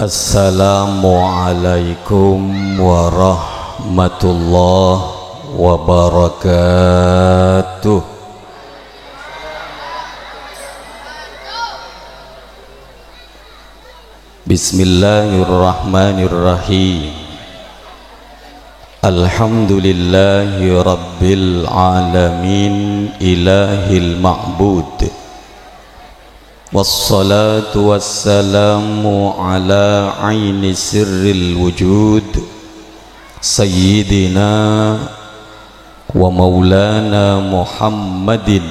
Assalamualaikum warahmatullahi wabarakatuh. Bismillahirrahmanirrahim. Alhamdulillahi rabbil alamin, ilahil ma'bud. Wassalatu wassalamu ala aini sirril wujud, Sayyidina wa maulana Muhammadin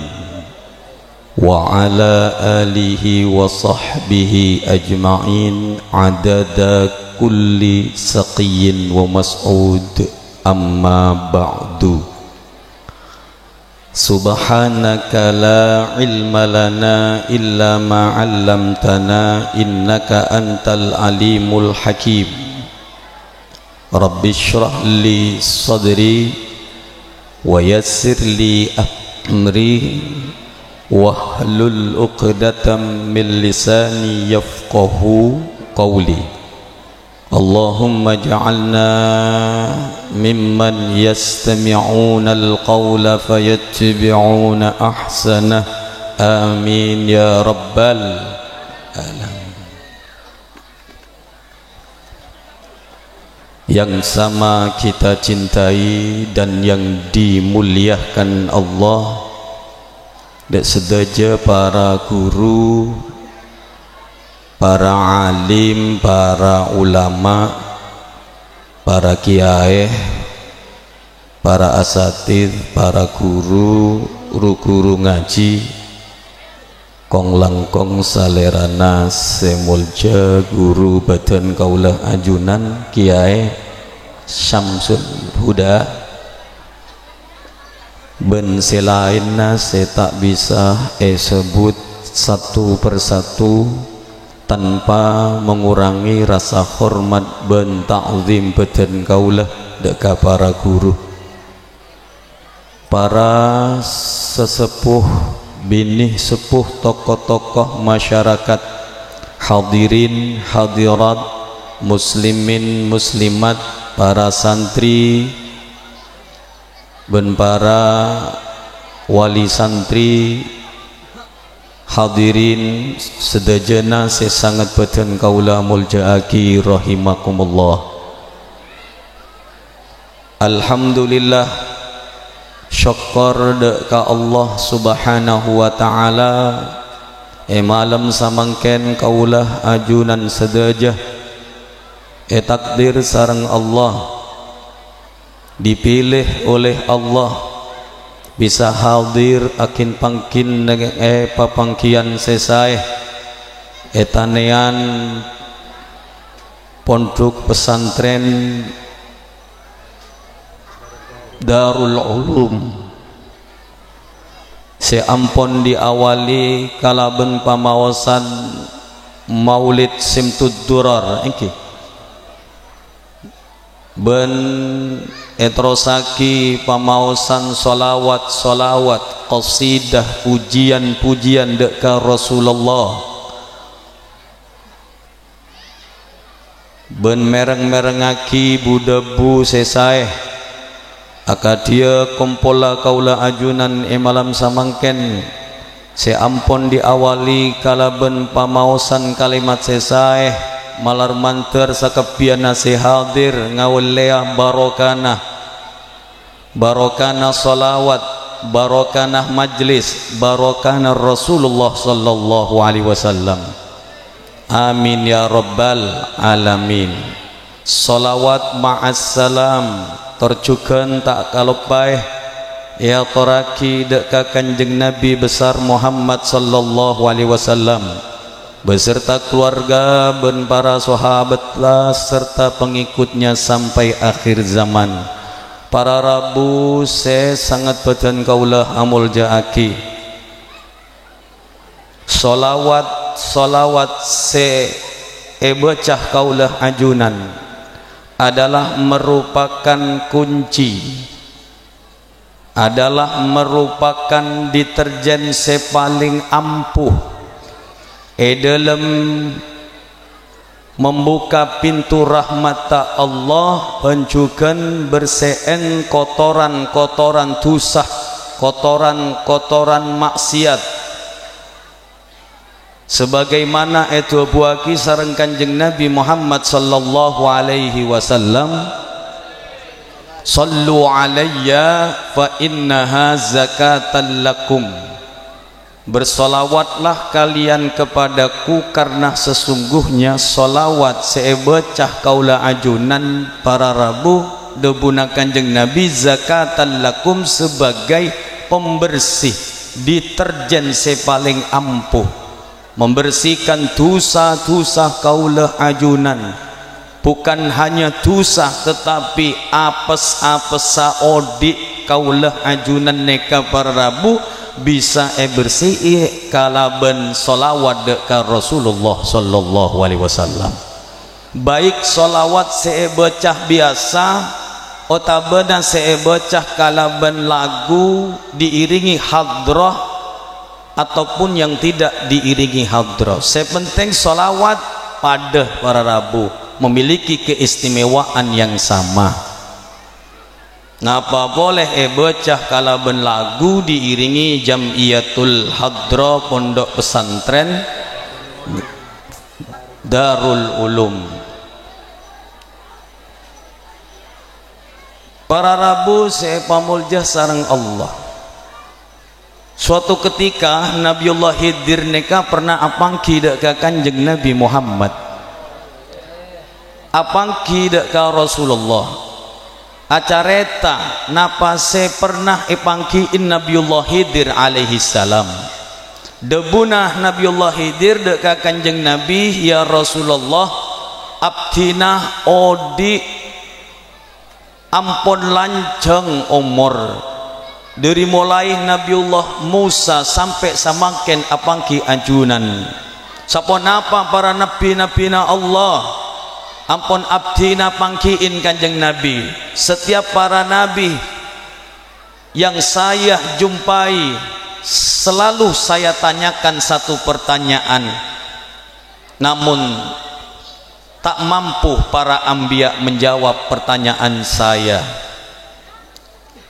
wa ala alihi wa sahbihi ajma'in adada kulli saqiyyin wa mas'ud, amma ba'du. Subhanaka la ilma lana illa ma 'allamtana innaka antal alimul hakim. Rabbi shrah li sadri wa yassir li amri wahlul 'uqdatam min lisani yafqahu qawli. Allahumma ja'alna mimman yastami'una al-qawla fayattabi'una ahsanah. Amin ya rabbal alamin. Yang sama kita cintai dan yang dimuliakan Allah, dan sedaja para guru, para alim, para ulama, para kiai, para asatidz, para guru ngaji, kong langkong salerana semulja guru badan kaulah ajunan Kiai Syamsul Huda. Ben selainna saya tak bisa sebut satu persatu tanpa mengurangi rasa hormat ben ta'zim badan kaulah deka para guru, para sesepuh, binih sepuh, tokoh-tokoh masyarakat, hadirin hadirat, muslimin muslimat, para santri ben para wali santri, hadirin sedajana saya sangat badan kaula muljaaki rahimakumullah. Alhamdulillah, syukur ka Allah subhanahu wa ta'ala, malam samangken kaulah ajunan sedajah, takdir sareng Allah, dipilih oleh Allah bisa hadir akin pangkin papangkian sesai etanean pondok pesantren Darul Ulum. Seampun diawali kalaben pamawasan Maulid Simtud Durar ben etrosaki pamaosan solawat qasidah pujian deka Rasulullah, ben mereng-merengaki budebu sesai akadia kompola kaula ajunan malam samangken. Seampun diawali kalaben pamaosan kalimat sesai malar manter sakepian nasi hadir ngawleah barokana salawat, barokana majlis, barokana Rasulullah sallallahu alaihi wasallam. Amin ya rabbal alamin. Salawat ma'as salam terjugan tak kalupai ya toraki deka kanjeng Nabi besar Muhammad sallallahu alaihi wasallam beserta keluarga ben para sahabatlah serta pengikutnya sampai akhir zaman. Para rabu saya sangat badan kaulah amul jaaki. Solawat se bacah kaulah ajunan adalah merupakan kunci, adalah merupakan deterjen sepaling ampuh dalam membuka pintu rahmat Allah, pencukan berseeng kotoran-kotoran tusah, kotoran-kotoran maksiat, sebagaimana itu buaki sareng Kanjeng Nabi Muhammad sallallahu alaihi wasallam, sallu alayya fa innaha zakatan lakum, bersolawatlah kalian kepadaku karena sesungguhnya solawat seebecah kaula ajunan para rabu debuna Kanjeng Nabi zakatan lakum, sebagai pembersih, deterjen sepaling ampuh, membersihkan dosa-dosa kaula ajunan. Bukan hanya dosa tetapi apes-apes saodik kaulah ajunan neka para rabu bisa bersih kalaban solawat deka Rasulullah sallallahu alaihi wasallam. Baik solawat seebecah biasa otabana seebecah kalaban lagu diiringi hadrah ataupun yang tidak diiringi hadrah, sepenting solawat pada para rabu memiliki keistimewaan yang sama. Napa boleh bocah kalaban lagu diiringi jamiyatul hadra pondok pesantren Darul Ulum. Para rabu saya pamulja sareng Allah. Suatu ketika Nabiullah Khidir neka pernah apangki dek Kanjeng Nabi Muhammad, apangki dek Rasulullah, acareta napa se pernah ipangkiin Nabiullah Khidir alaihi salam. Debunah Nabiullah Khidir dek Kanjeng Nabi, ya Rasulullah abdinah odi ampun lanceng umur, dari mulai Nabiullah Musa sampai samaken apangki ajunan. Sapon apa para nabi-nabina Allah ampun abdina pangkiin Kanjeng Nabi. Setiap para nabi yang saya jumpai selalu saya tanyakan satu pertanyaan, namun tak mampu para anbiya menjawab pertanyaan saya.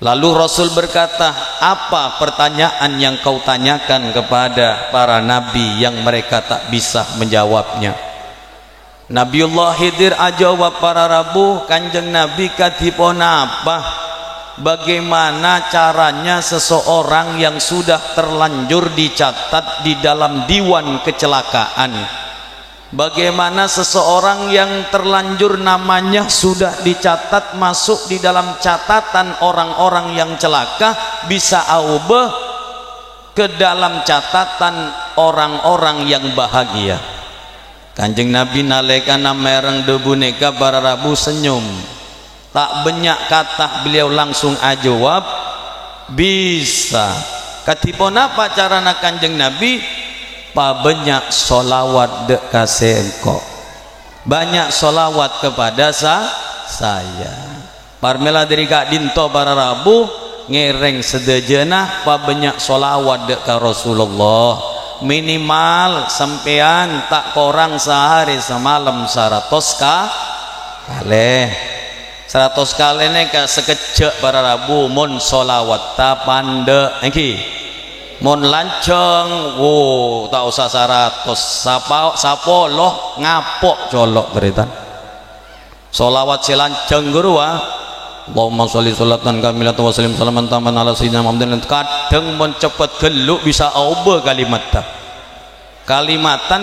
Lalu Rasul berkata, apa pertanyaan yang kau tanyakan kepada para nabi yang mereka tak bisa menjawabnya? Nabiullah Khidir ajawab para rabu, Kanjeng Nabi katipun apa? Bagaimana caranya seseorang yang sudah terlanjur dicatat di dalam diwan kecelakaan? Bagaimana seseorang yang terlanjur namanya sudah dicatat masuk di dalam catatan orang-orang yang celaka bisa aubah ke dalam catatan orang-orang yang bahagia? Kanjeng Nabi nalekana mereng debu neka para rabu senyum, tak banyak kata beliau langsung ajawab, bisa. Katipun apa carana Kanjeng Nabi? Pa banyak solawat dek kasih engkau, banyak solawat kepada saya. Parmela dari kak dinto para rabu ngereng sedejenah pa banyak solawat dek ka Rasulullah, minimal sampean tak korang sehari semalam 100 kali. 100 kali neka sekejap para rabu mon solawat ta pande iki mon lanceng, wow tak usah 100, sapo loh ngapok colok beritan solawat silanceng guru wa Allahumma sholli sholatan kamilatan wa sallim salaman taman ala sayyidina Muhammadin. Kadang mon cepet geluk bisa aubah kalimatan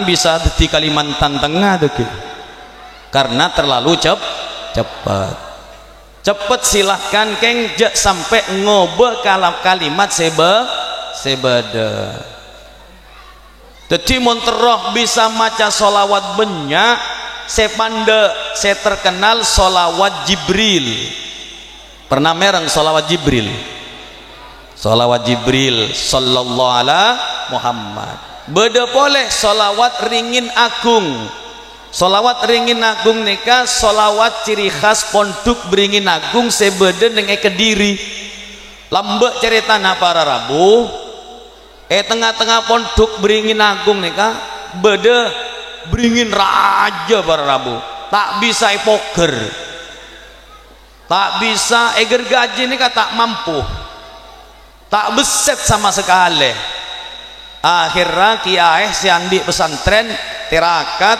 bisa di Kalimantan Tengah tuh karena terlalu cepat silahkan keng sampai ngobah kalimat sebada. Jadi monteroh bisa maca solawat banyak, sepande saya terkenal solawat Jibril. Pernah mereng solawat Jibril sallallahu ala Muhammad. Beda boleh solawat ringin agung. Solawat ringin agung neka solawat ciri khas pondok beringin agung sebeda dengan Kediri. Lambek cerita para rabu tengah-tengah pondok beringin agung neka beda beringin raja para Rabu, tak bisa poker, tak bisa eger gaji ini tak mampu, tak beset sama sekali. Akhirnya kiai si andi pesantren tirakat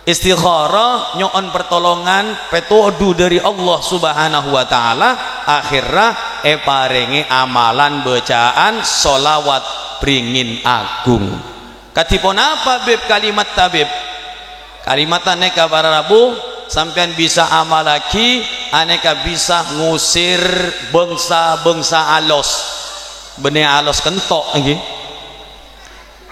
istikharah nyoon pertolongan petudu dari Allah Subhanahu wa taala. Akhirnya paringi amalan bacaan solawat beringin agung. Katipun apa beb kalimat tabib? Kalimat aneka para Rabu sampean bisa amal lagi, aneka bisa ngusir bangsa-bangsa alos. Bene alos kentok lagi.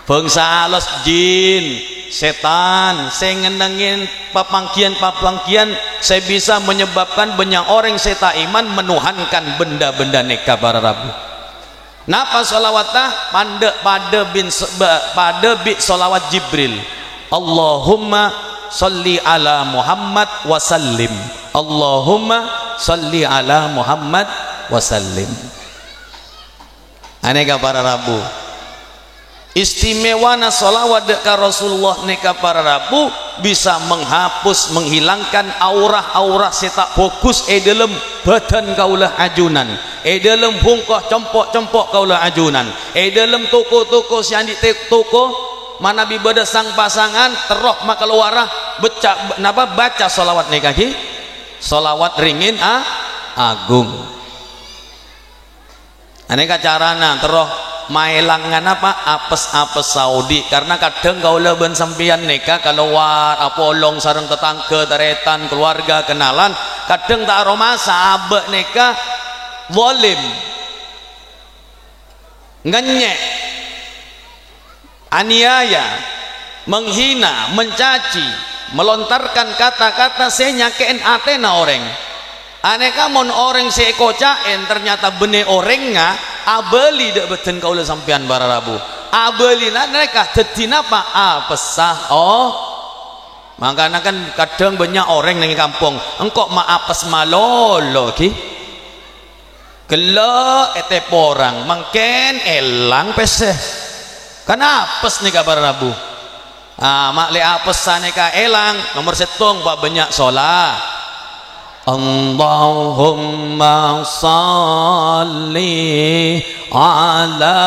Bangsa alos jin, setan, saya ngenengin papangkian, saya bisa menyebabkan banyak orang saya tak iman menuhankan benda-benda neka para Rabu. Napa solawatah pada bi solawat Jibril. Allahumma salli ala Muhammad wasallim. Allahumma salli ala Muhammad wasallim. Aneka para Rabu. Istimewana solawat dekat Rasulullah neka para Rabu bisa menghapus, menghilangkan aurah-aurah setak fokus dalam badan kaulah ajunan, dalam bungkah cempok-cempok kaulah ajunan, dalam toko-toko siang di toko mana bibada sang pasangan terok maka luarah baca solawat neka ki solawat ringin agung. Aneka carana terok maelangan apa apes-apes Saudi karena kadang kaulah ben sampian neka keluar apolong sareng tetangga taretan keluarga kenalan kadang tak aroma sahabat neka zalim ngenyek aniaya menghina mencaci melontarkan kata-kata saya nyakein atena orang aneka mon orang saya kocain ternyata bene orangnya abeli dak beten kaula sampean para Rabu abelina mereka tetina apa apesah makanya kan kadang banyak orang nang kampung engkok ma apes malolo ki gelo ete porang mangken elang peseh kan apes nih para Rabu mak le apesane ka elang nomor setong pak banyak sholat. Allahumma salli ala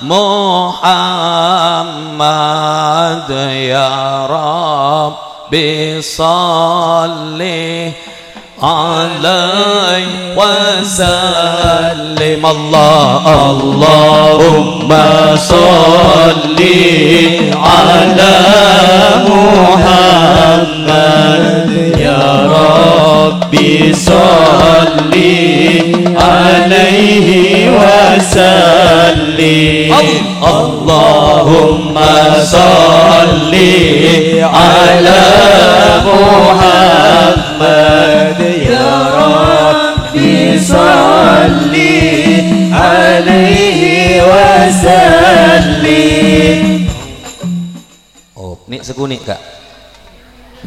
Muhammad ya Rabbi salli alaihi wasallim Allahumma salli ala Muhammad ya Rabbi salli alaihi wasallim Allahumma salli ala Muhammad ya Rabbi salli alaihi wasallim. Nik seguni kak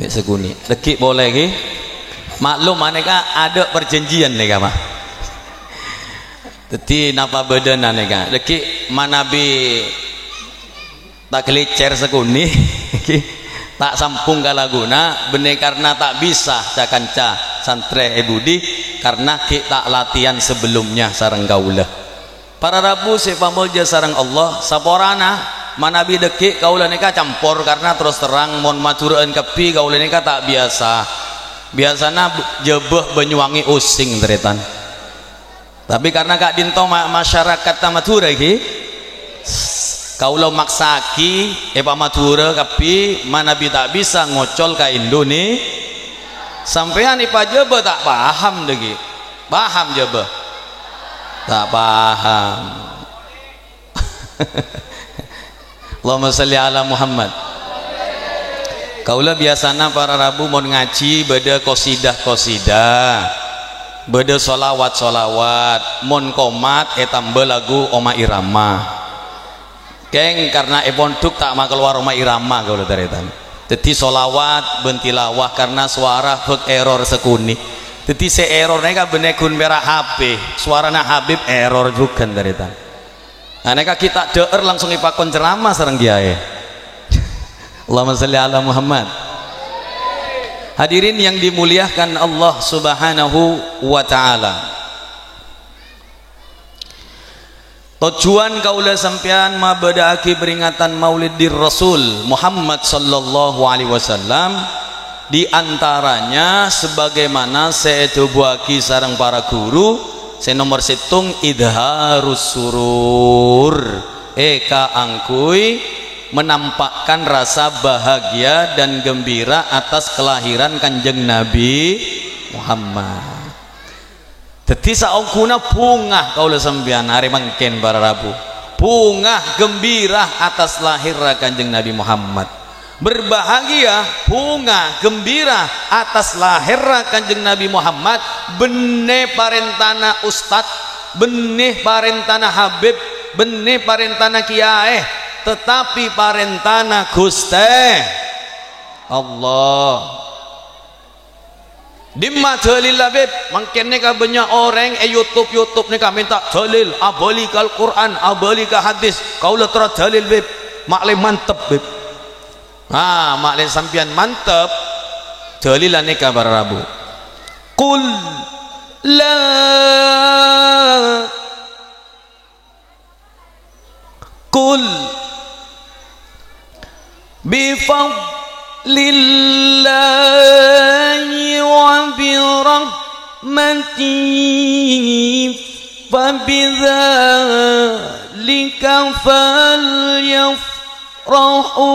nik seguni dekik boleh ki maklum aneka ada perjanjian nih mah jadi napa badan aneka dekik manabi tak kelicer seguni tak sampung kalaguna benih karena tak bisa cakanca santre ebudi karena kita latihan sebelumnya sareng kaula para Rabu sepamulja sareng Allah saporana manabi dekik kaula nika campur karena terus terang mon maturaan kepi kaula nika tak biasana jebeh Banyuwangi using teretan tapi karena kak dinto masyarakat tamatura ki kaulah maksaki pamatura kepi manabi tak bisa ngocol ka Indonesia sampean ipa jebeh tak paham degi paham jebeh tak paham Allahumma salli ala Muhammad. Kaulah biasana para Rabu mau ngaji beda kosidah beda solawat mon komat tambah lagu Oma Irama keng karena ponduk tak mau keluar Oma Irama kaulah taretan jadi solawat bentilawah karena suara hek error sekuni jadi se error neka benekun merah HP suarana Habib error juga taretan nah neka kita deer langsung ipakon ceramah sareng kiai Allahumma salli ala Muhammad. Hadirin yang dimuliakan Allah Subhanahu wa taala. Tujuan kaula sampean mabadaaki peringatan Maulidir Rasul Muhammad sallallahu alaihi wasallam di antaranya sebagaimana saya cobuaki sareng para guru, saya nomor situng idharus surur. Eka angkui menampakkan rasa bahagia dan gembira atas kelahiran Kanjeng Nabi Muhammad. Dadi saungkuna bungah kaula sampeyan hari mangken para Rabu. Bungah gembira atas lahir Kanjeng Nabi Muhammad. Berbahagia, bungah gembira atas lahir Kanjeng Nabi Muhammad. Benih parentana ustad, benih parentana habib, benih parentana kiai, tetapi parentana Gusti Allah. Dimma dalil labib mungkin nika banyak orang YouTube nika minta dalil abalikal Quran abalika hadis kaula tera dalil bib makle mantep bib. Makle sampean mantep dalilan nika para Rabu. Qul la qul bifadlillahi wa birahmatihi fabidzalika falyafrahu.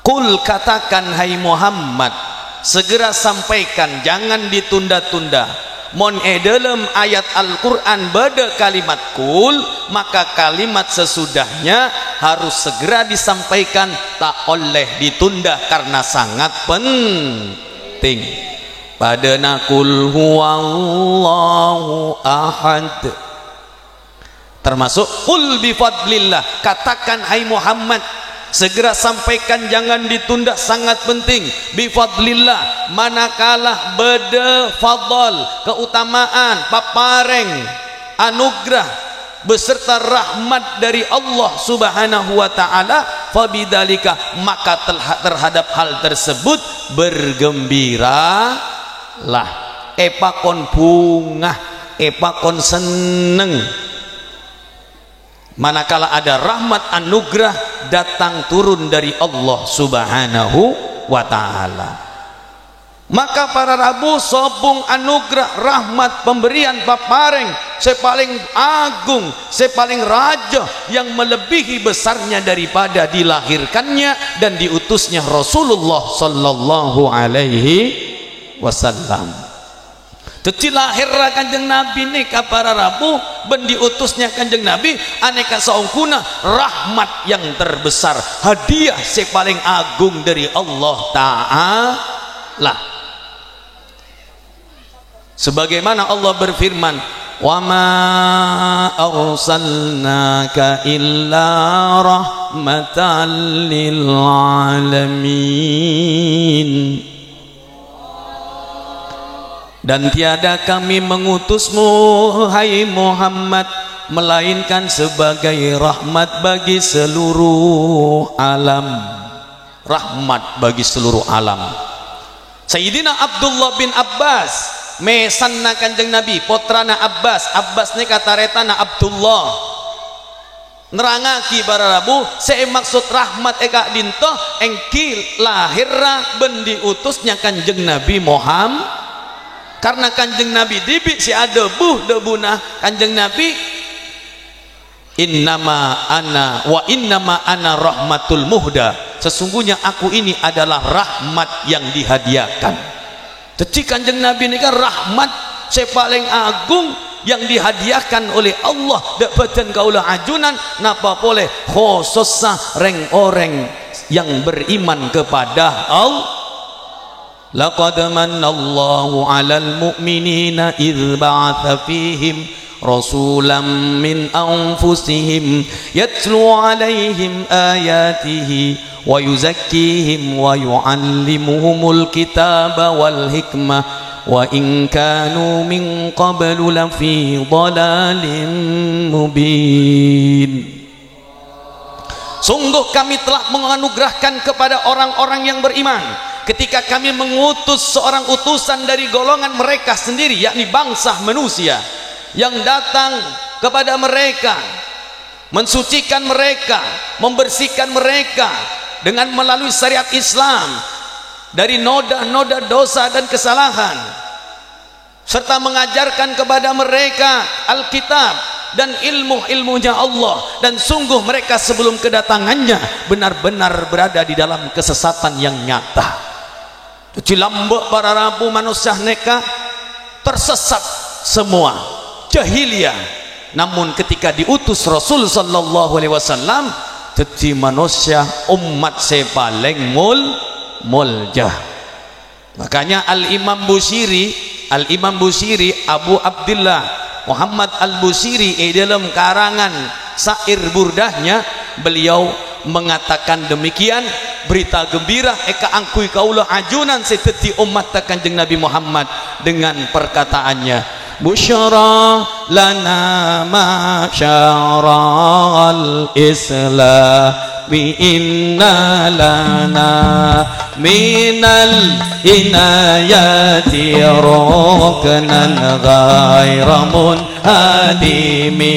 Qul katakan hai Muhammad, segera sampaikan, jangan ditunda-tunda. Mon dalam ayat Al-Quran bada kalimat kul, maka kalimat sesudahnya harus segera disampaikan, tak oleh ditunda karena sangat penting. Padana kul huwallahu ahad, termasuk kul bifadlillah. Katakan hai Muhammad, segera sampaikan, jangan ditunda, sangat penting. Bifadlillah, manakala beda fadl, keutamaan, papareng, anugerah beserta rahmat dari Allah Subhanahu wa taala, fabidzalika, maka terhadap hal tersebut bergembiralah. Epakon bungah, epakon seneng manakala ada rahmat anugerah datang turun dari Allah Subhanahu wa taala. Maka para Rabu sobung anugerah rahmat pemberian papareng sepaling agung, sepaling raja yang melebihi besarnya daripada dilahirkannya dan diutusnya Rasulullah sallallahu alaihi wasallam. Jadi lahir Kanjeng Nabi nika para Rabu ben diutusnya Kanjeng Nabi aneka saungkuna rahmat yang terbesar, hadiah sepaling agung dari Allah Ta'ala. Sebagaimana Allah berfirman, wa ma arsalnaka illa rahmatan lil alamin. Dan tiada kami mengutusmu hai Muhammad melainkan sebagai rahmat bagi seluruh alam. Rahmat bagi seluruh alam. Sayyidina Abdullah bin Abbas mesanna Kanjeng Nabi, potrana Abbas, Abbas ni kataretana Abdullah, nerangaki para Rabu saya maksud rahmat eka dinto engki lahirra ben diutusnya Kanjeng Nabi Muhammad. Karena Kanjeng Nabi dibi si ada debuna Kanjeng Nabi, innama ana rahmatul muhda, sesungguhnya aku ini adalah rahmat yang dihadiahkan. Jadi Kanjeng Nabi ini kan rahmat sepaling agung yang dihadiahkan oleh Allah dapatan kaula ajunan napa boleh khususnya orang yang beriman kepada Allah. Laqad manallahu 'alal mu'minina idz ba'atsa fihim rasulan min anfusihim yatlu 'alaihim ayatihi wa yuzakkihim wa yu'allimuhumul kitaba wal hikmah wa in kanu min qablu lafi dhalalin mubin. Sungguh kami telah menganugerahkan kepada orang-orang yang beriman ketika kami mengutus seorang utusan dari golongan mereka sendiri, yakni bangsa manusia, yang datang kepada mereka, mensucikan mereka, membersihkan mereka dengan melalui syariat Islam dari noda-noda dosa dan kesalahan, serta mengajarkan kepada mereka Alkitab dan ilmu-ilmunya Allah. Dan sungguh mereka sebelum kedatangannya benar-benar berada di dalam kesesatan yang nyata. Cilambek para rabu manusia neka tersesat semua, jahiliyah. Namun ketika diutus Rasul sallallahu alaihi wasallam, jadi manusia umat sepaling muljah. Makanya Al-Imam Busiri Abu Abdullah Muhammad Al-Busiri dalam karangan syair burdahnya beliau mengatakan demikian, berita gembira eka angkui kaulah ajunan seteti umat Kanjeng Nabi Muhammad dengan perkataannya, busyara lana masyara'al islami inna lana minal inayati ruknan ghaira munhadimi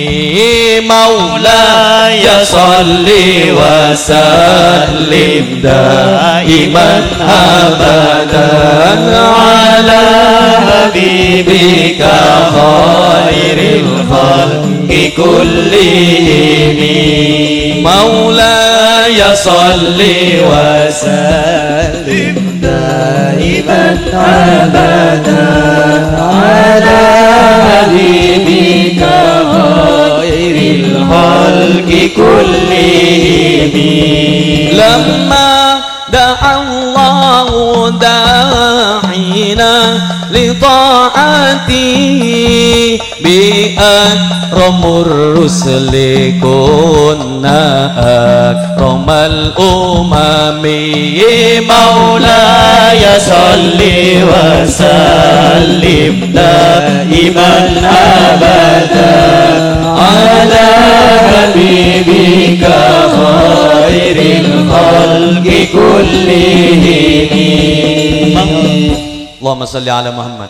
maulaya salli wa sallim daiman abadan ala habibika khairil khalqi kullihim maulaya salli wa sallim daiman abadan ala habibika khairil khalqi kullihim. Lamma da'allahu da'ina li ta'atihi bi akramur rusuli kunna akramal umami maulaya salli wa sallim daiman abadan ala habibika khairil khalqi kullihim. Allahumma salli ala Muhammad.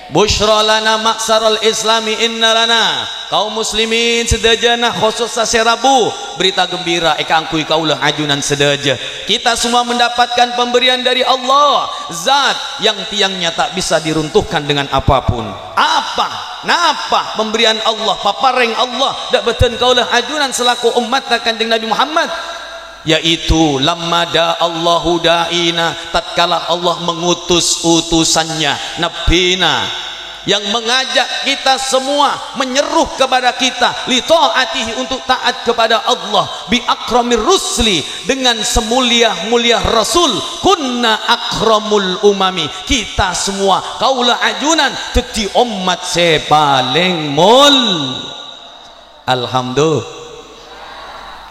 Busyra lana ma'saral islami inna lana, kaum muslimin sedajana khusus saserabu berita gembira eka angkui kaulah ajunan sedaja. Kita semua mendapatkan pemberian dari Allah, zat yang tiangnya tak bisa diruntuhkan dengan apapun. Napa pemberian Allah, papareng Allah dak beten kaulah ajunan selaku umat Kanjeng Nabi Muhammad, yaitu lamma da Allahu da'ina, tatkala Allah mengutus utusannya nabina yang mengajak kita semua, menyeruh kepada kita li ta'atihi, untuk taat kepada Allah, bi akramir rusli, dengan semulia-mulia rasul, kunna akramul umami, kita semua kaulah ajunan teti umat sepaling alhamdulillah,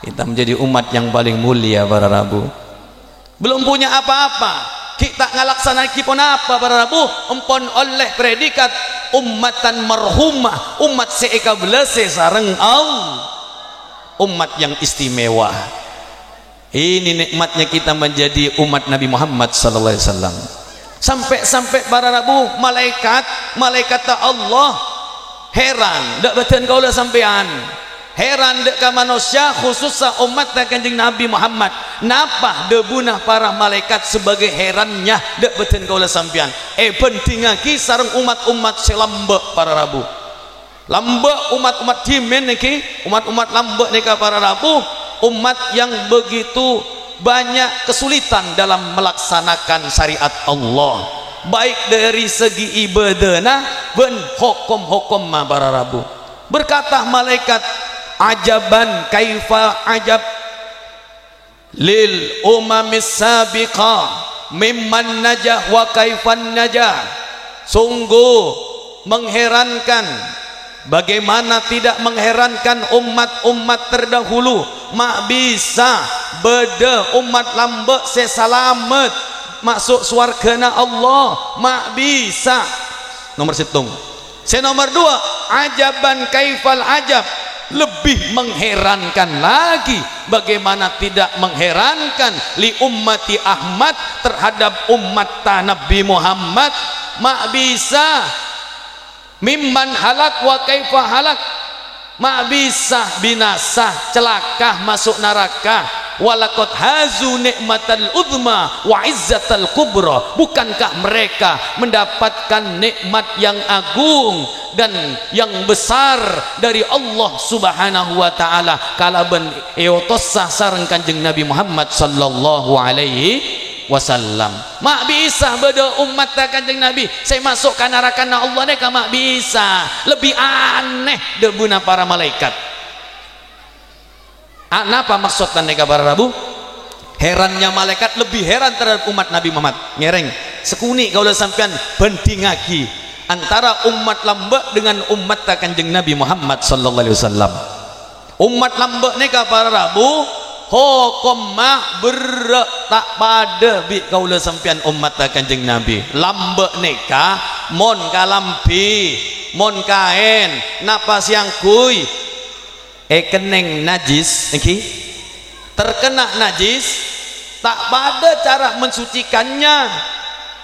kita menjadi umat yang paling mulia para rabu. Belum punya apa-apa, kita ngalaksanakan kipon apa para rabu, empon oleh predikat ummatan marhumah, umat seeka belase sareng Allah, umat yang istimewa. Ini nikmatnya kita menjadi umat Nabi Muhammad sallallahu alaihi wasallam. Sampai para rabu malaikat Allah heran dak beten kaulah sampean, heran dek ka manusia khususnya umat Kanjeng Nabi Muhammad, napa debunah para malaikat sebagai herannya dek beten kaulah sampean. Penting lagi sareng umat-umat selambek para rabu, lambek umat-umat dimen niki, umat-umat lambek nika para rabu, umat yang begitu banyak kesulitan dalam melaksanakan syariat Allah, baik dari segi ibadana ben hukum-hukum para rabu. Berkata malaikat, ajaban kaifa ajab lil umamis sabiqah mimman najah wa kaifan najah, sungguh mengherankan, bagaimana tidak mengherankan umat-umat terdahulu mak bisa beda umat lambek sesalamet masuk swargana Allah, mak bisa. Nomor situng. Saya nomor 2, ajaban kaifal ajab, lebih mengherankan lagi. Bagaimana tidak mengherankan li ummati Ahmad terhadap umat Nabi Muhammad, mak bisa. Mimman halak wa kaifa halak, mak bisa binasa, celaka, masuk neraka. Walakot hazu nikmatal uzma wa izzatal kubra, bukankah mereka mendapatkan nikmat yang agung dan yang besar dari Allah Subhanahu wa taala kalaban eotossah sareng Kanjeng Nabi Muhammad sallallahu alaihi wasallam. Mak bisa beda umat Kanjeng Nabi saya masuk ke neraka na Allah neka, mak bisa. Lebih aneh debuna para malaikat. Apa maksud neka para Rabu? Herannya malaikat lebih heran terhadap umat Nabi Muhammad. Ngereng sekuni kalau sampean banding lagi antara umat lambek dengan umat Kanjeng Nabi Muhammad sallallahu alaihi wasallam. Umat lambek neka para Rabu hukum mah berak tak pada bi kaula sampean umat Kanjeng Nabi. Lambek neka mon kalampi, mon kain, napa siang kuy keneng najis iki terkena najis, tak pada cara mensucikannya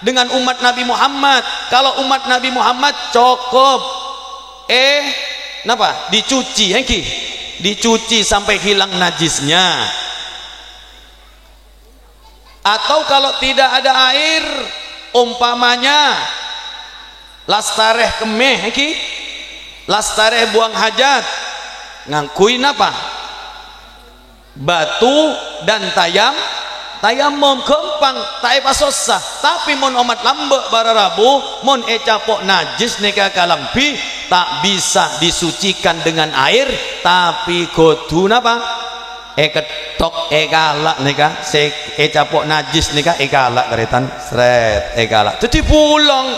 dengan umat Nabi Muhammad. Kalau umat Nabi Muhammad cukup napa dicuci iki, dicuci sampai hilang najisnya. Atau kalau tidak ada air, umpamanya lastareh kemeh iki, lastareh buang hajat, ngangkuin apa? Batu dan tayamum gampang, tak susah. Tapi mon umat lambek bara Rabu, mon capok najis neka kalampi tak bisa disucikan dengan air, tapi kudu napa? Ketok galak neka, se capok najis neka galak keretan sret galak. Jadi pulang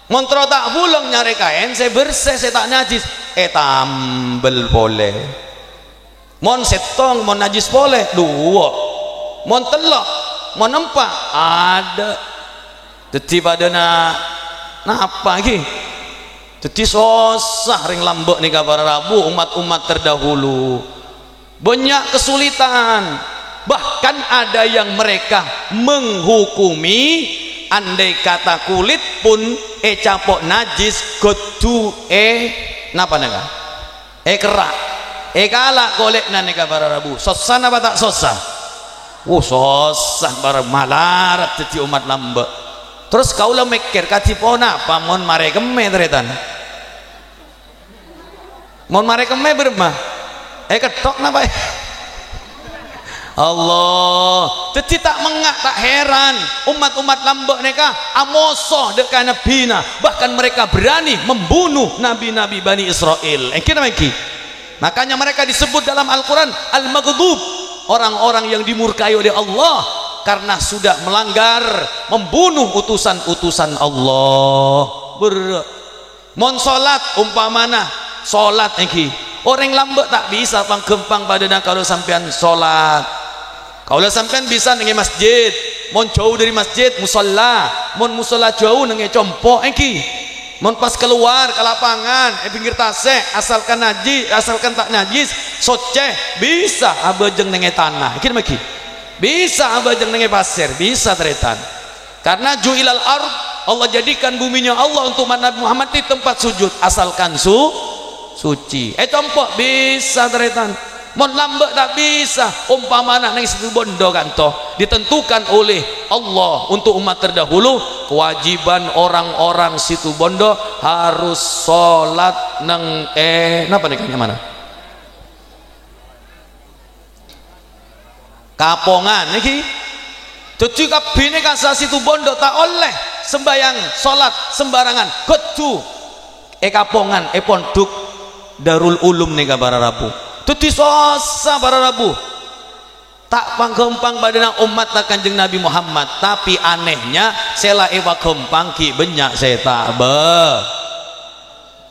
montro tak pulang nyari kain, saya bersih, saya tak najis, tambel boleh. Mon setong, mon najis boleh, dua. Mon telok, mon empat, ada. Jadi pada apa lagi? Jadi susah ring lambek nih kabar Rabu umat-umat terdahulu. Banyak kesulitan. Bahkan ada yang mereka menghukumi andai kata kulit pun capok najis kudu napa nega kerak kalak golek neka para Rabu. Susah apa tak susah? Susah para malarat jadi umat lambek. Terus kaulah mikir katipon apa mon mare keme teretan, mon mare keme bermah ketok napa Allah. Jadi tak mengak, tak heran umat-umat lambek neka amosoh dekat nabina, bahkan mereka berani membunuh nabi-nabi Bani Israel. Makanya mereka disebut dalam Al-Quran Al-Maghdub, orang-orang yang dimurkai oleh Allah karena sudah melanggar, membunuh utusan-utusan Allah. Mon solat umpamana solat iki orang lambek tak bisa panggempang pada kalau sampean solat. Kalau sampean bisa nengi masjid, mon jauh dari masjid musola, mon musola jauh nengi compok iki, mon pas keluar ke lapangan pinggir tasek, asalkan najis, asalkan tak najis soceh bisa abajeng nengi tanah iki maki, bisa abajeng nengi pasir, bisa teretan. Karena ju'ilal ard, Allah jadikan buminya Allah untuk Nabi Muhammad di tempat sujud, asalkan suci. Compok bisa teretan. Mon lambek tak bisa, umpamana nang situ bondo kanto ditentukan oleh Allah untuk umat terdahulu, kewajiban orang-orang situ bondo harus sholat nang napa nikahnya mana? Kapongan niki. Jadi kabine kasa situ bondo tak oleh sembayang sholat sembarangan. Kudu kapongan pondok Darul Ulum nih kabar Rabu. Jadi susah para Rabu. Tak panggempang badana umat Kanjeng Nabi Muhammad, tapi anehnya sela ewa gempang ki banyak saya tak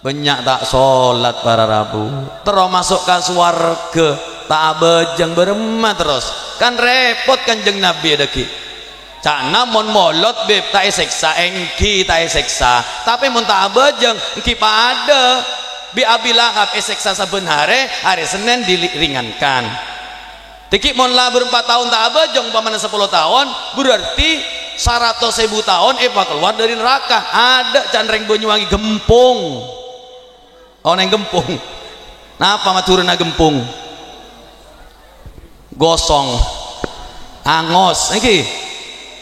banyak tak sholat para Rabu. Terus masuk ke swarga tak bejeng beremah terus. Kan repot Kanjeng Nabi ada ki. cana mon molot beb tak seksa engki tak seksa tapi mun tak abejeng engki pada bi Abi Lahab seksa saben hari Senin diringankan tiki mon labur 4 tahun tak abejeng pamana 10 tahun berarti 100.000 tahun keluar dari neraka ada canreng Banyuwangi gempung neng gempung napa maturna gempung gosong angos iki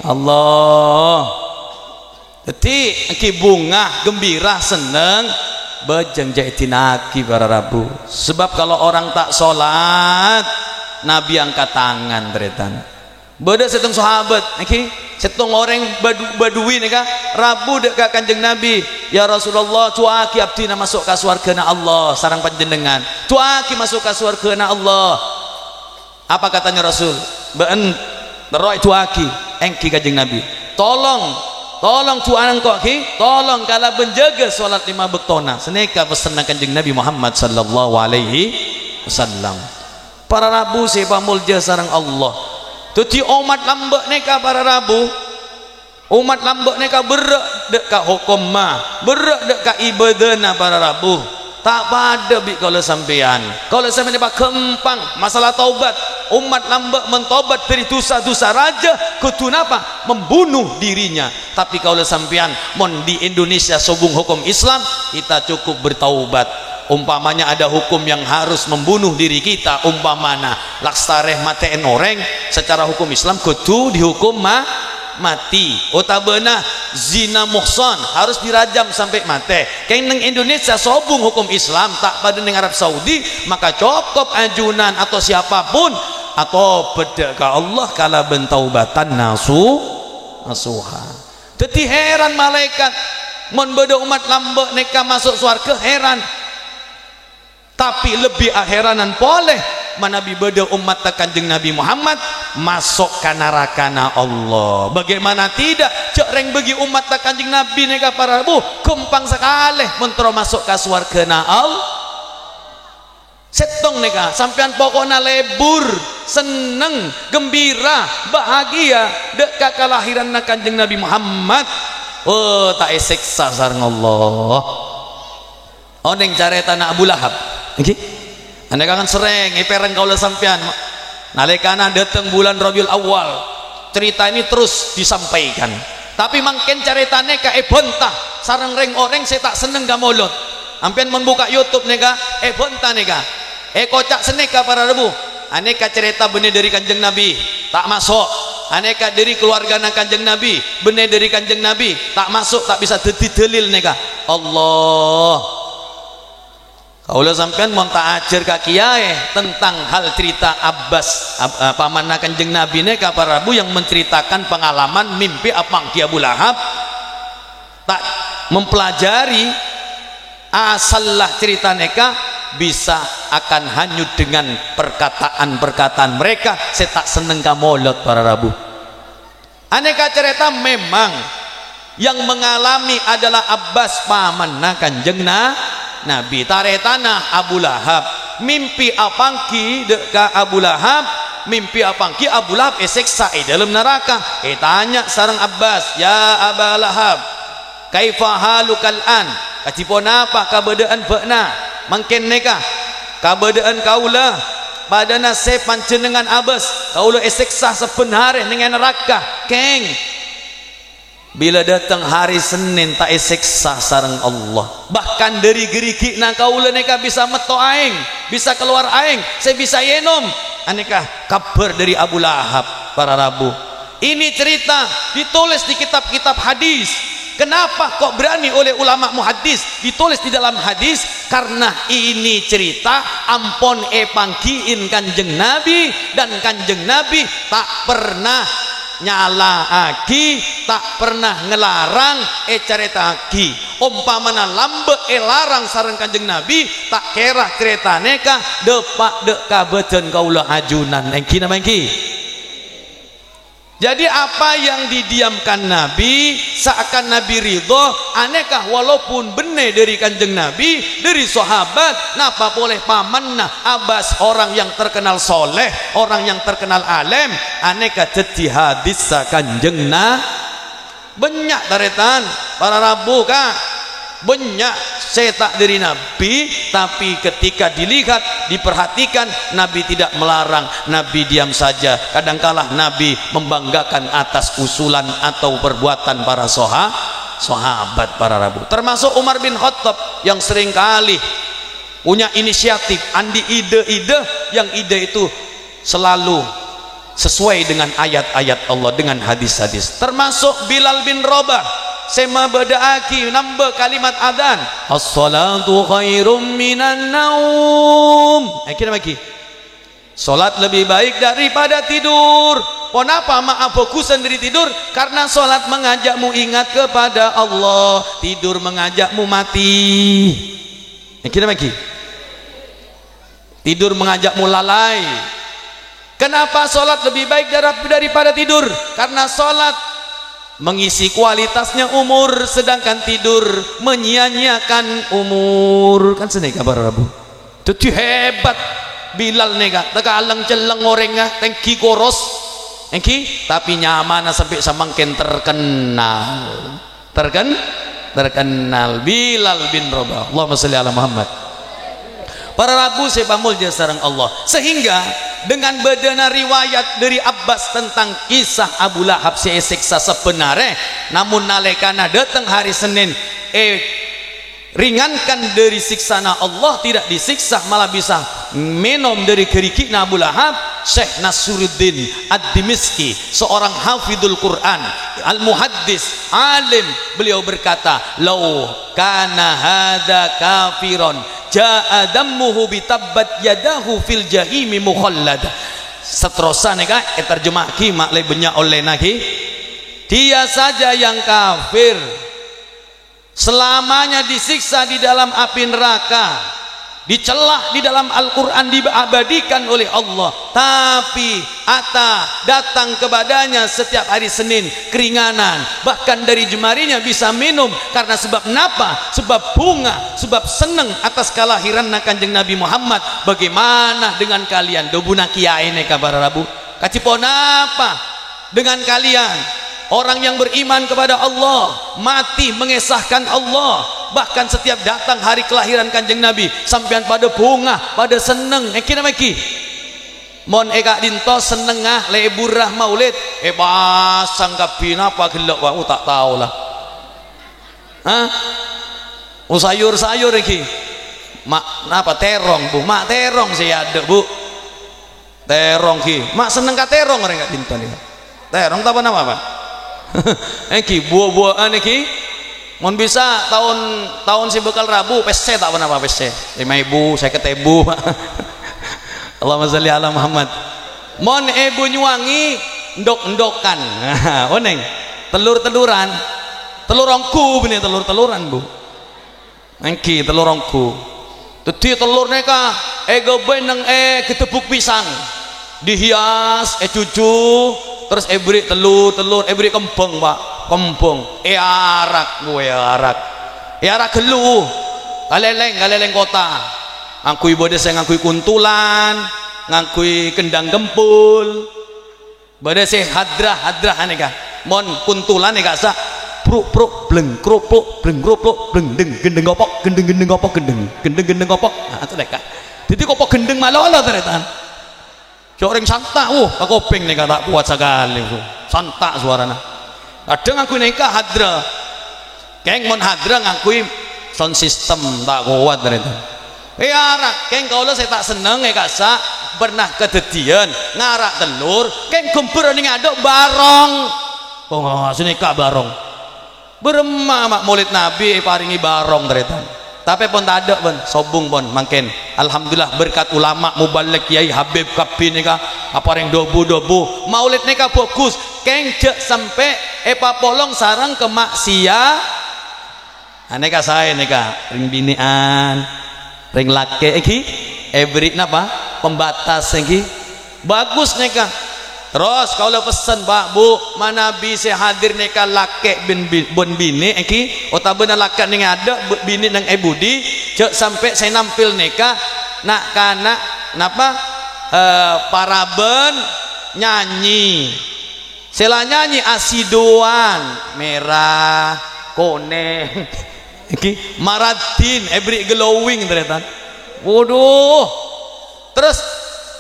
Allah jadi iki bunga gembira seneng bejeng jaitinaki para Rabu sebab kalau orang tak sholat Nabi angkat tangan beretan beda seteng sahabat iki seteng orang badui nika Rabu dek ka Kanjeng Nabi ya Rasulullah tuaki abdina masuk ka swargana Allah sareng panjenengan tuaki masuk ka swargana Allah apa katanya Rasul beun teroi tuaki engki Kanjeng Nabi tolong tuan kok ki tolong kala penjaga salat 5 bektona seneka pesan Kanjeng Nabi Muhammad sallallahu alaihi wasallam para Rabu sepa mulja sareng Allah tuti umat lambek neka para Rabu umat lambek neka berak dek ka hukum mah berak dek ka ibadana para Rabu tak pada bi kalau sampean pak kempang masalah taubat umat lambek mentobat dari dosa-dosa raja kudu napa membunuh dirinya tapi kalau sampean mon di Indonesia sobung hukum Islam kita cukup bertaubat umpamanya ada hukum yang harus membunuh diri kita umpamana laksareh matein orang secara hukum Islam kudu dihukum mati otabena zina muhsan harus dirajam sampai mati kayak neng Indonesia sobung hukum Islam tak pada neng Arab Saudi maka cukup ajunan atau siapapun atau beda ka Allah kala bentaubatan nasuha jadi heran malaikat mon beda umat lambek neka masuk surga heran tapi lebih akhiranan boleh manabi beda umat Kanjeng Nabi Muhammad masuk ke neraka Allah bagaimana tidak cek reng bagi umat Kanjeng Nabi neka para Rabu kumpang sekali mentro masuk ke surga Allah setong neka sampean pokoknya lebur seneng gembira bahagia dek kelahiran Kanjeng Nabi Muhammad oh tak seksa sareng Allah oneng careta Abu Lahab iki anda kangen sering iperen kaula sampean nalikana datang bulan Rabiul Awal cerita ini terus disampaikan tapi mangken caritane ka bontah sareng reng orang saya tak seneng ga molot ampean membuka YouTube neka bontah neka kocak seneka para Rabu aneka cerita benih dari Kanjeng Nabi tak masuk aneka dari keluarga Kanjeng Nabi benih dari Kanjeng Nabi tak masuk tak bisa dalil neka Allah kaulah sampean mau tak ajar ka kiai tentang hal cerita Abbas paman Kanjeng Nabi neka para Rabu yang menceritakan pengalaman mimpi apang Ki Abu Lahab tak mempelajari asallah cerita neka bisa akan hanyut dengan perkataan-perkataan mereka saya tak seneng kamolot para Rabu aneka cerita memang yang mengalami adalah Abbas paman Kanjeng Nabi taretana Abu Lahab mimpi apangki deka Abu Lahab mimpi apangki Abu Lahab seksa dalam neraka tanya sareng Abbas ya Abu Lahab kaifa halukal an katipon apa kabadaan bakna mangken neka kabadaan kaula padana se panjenengan Abbas kaula seksa sebenare ning neraka keng bila datang hari Senin tak seksa sareng Allah bahkan dari gerigi na kaula neka bisa meto aing bisa keluar aing saya bisa yenom aneka kabar dari Abu Lahab para Rabu ini cerita ditulis di kitab-kitab hadis kenapa kok berani oleh ulama muhaddis ditulis di dalam hadis karena ini cerita ampon pangkiin Kanjeng Nabi dan Kanjeng Nabi tak pernah nyala aki tak pernah ngelarang cerita aki umpamana lambe larang sareng Kanjeng Nabi tak kira cerita neka depak dek kabeten kaulah ajunan engki nama engki Jadi apa yang didiamkan Nabi seakan Nabi ridho, anehkah walaupun benar dari kanjeng Nabi, dari sahabat, napa boleh paman Abbas orang yang terkenal soleh, orang yang terkenal alim, anehkah jadi hadis kanjeng banyak taretan para rabu kak, banyak cetak dari Nabi, tapi ketika dilihat, diperhatikan, Nabi tidak melarang, Nabi diam saja. Kadangkala Nabi membanggakan atas usulan atau perbuatan para sahabat para rabu, termasuk Umar bin Khattab yang seringkali punya inisiatif, andi ide-ide yang ide itu selalu sesuai dengan ayat-ayat Allah, dengan hadis-hadis. Termasuk Bilal bin Rabah sema badaaki nambah kalimat adzan, as-salatu khairum minan naum. Kira lagi, salat lebih baik daripada tidur. Kenapa maaf fokusan dari tidur? Karena salat mengajakmu ingat kepada Allah, tidur mengajakmu mati. Kira lagi, tidur mengajakmu lalai. Kenapa salat lebih baik daripada tidur? Karena salat mengisi kualitasnya umur, sedangkan tidur menyia-nyiakan umur. Kan seneng kabar Rabu. Jadi hebat Bilal nega, teka aleng celeng orangnya, tengki koros, tengki, tapi nyaman sampai samangken terkenal Bilal bin Rabah. Allahumma sholli ala Muhammad. Para rabu sepamul jasarang Allah, sehingga dengan badana riwayat dari Abbas tentang kisah Abu Lahab siksa sebenarnya, namun nalekana datang hari Senin ringankan dari siksana Allah, tidak disiksa malah bisa minum dari kerikikna Abu Lahab. Syekh Nasruddin Ad-Dimishqi, seorang hafidul Quran, al-muhaddis, alim, beliau berkata, "Lau kana hadza kafiron jaa dammuhu bitabbat yadahu fil jahimi mukhallad." Seterusnya kak terjemah ki mak le banyak oleh naki, dia saja yang kafir selamanya disiksa di dalam api neraka, dicelah di dalam Al-Quran, diabadikan oleh Allah, tapi datang kepadanya setiap hari Senin keringanan, bahkan dari jemarinya bisa minum. Karena sebab napa? Sebab bunga, sebab senang atas kelahiran Kanjeng Nabi Muhammad. Bagaimana dengan kalian? Dobuna kiai ne kabar Rabu kacipon apa dengan kalian? Orang yang beriman kepada Allah, mati mengesahkan Allah, bahkan setiap datang hari kelahiran Kanjeng Nabi sampean pada bunga, pada seneng. Kira maki mon eka dinto senengah leburah maulid pasang kapina apa gelok wa tak tahu lah. Sayur-sayur iki mak napa terong bu, mak terong saya ada bu, terong ki mak seneng ka terong orang gak dinto nih terong tak apa nama apa. Eki buah-buahan eki mon bisa tahun si bekal Rabu pese tak pernah apa pese 5.000 saya ketebu. Allahumma sholli ala Muhammad. Mon ibu nyuwangi endok-endokan oneng telur-teluran telurongku benih telur-teluran bu eki telurongku tadi telurnya kah ego beneng ketepuk pisang dihias cucu terus beri telur beri kembang pak, kembang arak gue arak gelu galeleng kota ngakui bodes saya ngakui kuntulan, ngakui kendang gempul bodes saya hadrah aneh kah mon kuntulan nih kak sa pruk bleng krupuk bleng deng gendeng opok gendeng opok nah itu deh kak jadi kopok gendeng malah teretan orang santak, tak kopeng nih tak kuat sekali, santak suaranya. Kadang aku nikah hadra, keng mon hadra ngakui sound system tak kuat dari itu. Arak, keng kalau saya tak seneng kasa pernah kejadian ngarak telur, keng gempur nih ngaduk barong, sini kak barong, berema mak maulid Nabi paringi barong dari itu. Tapi pun tak ada pun sobung pun makin alhamdulillah berkat ulama mubalik Kiai Habib Kabi nika apa yang dobu maulid nika fokus kengcek sampai polong sarang ke maksia aneka saya nika ring binian ring laki iki beri napa pembatas iki bagus nika Terus kalau pesen Pak Bu, mana bisa hadir neka laki bon bini iki otabena laki ning ada bini nang budi cek sampai saya nampil neka nak kana napa paraben nyanyi sela nyanyi asiduan merah kuning iki maratin every glowing teretan waduh terus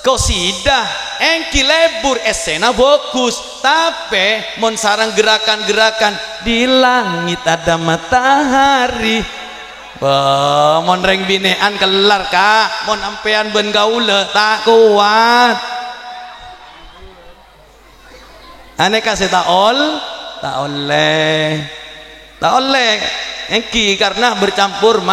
kosidah engki lebur esena bagus tapi mon sarang gerakan-gerakan di langit ada matahari mon reng binean kelar kak mon ampean ben gaule tak kuat ane kasih tak oleh engki karena bercampur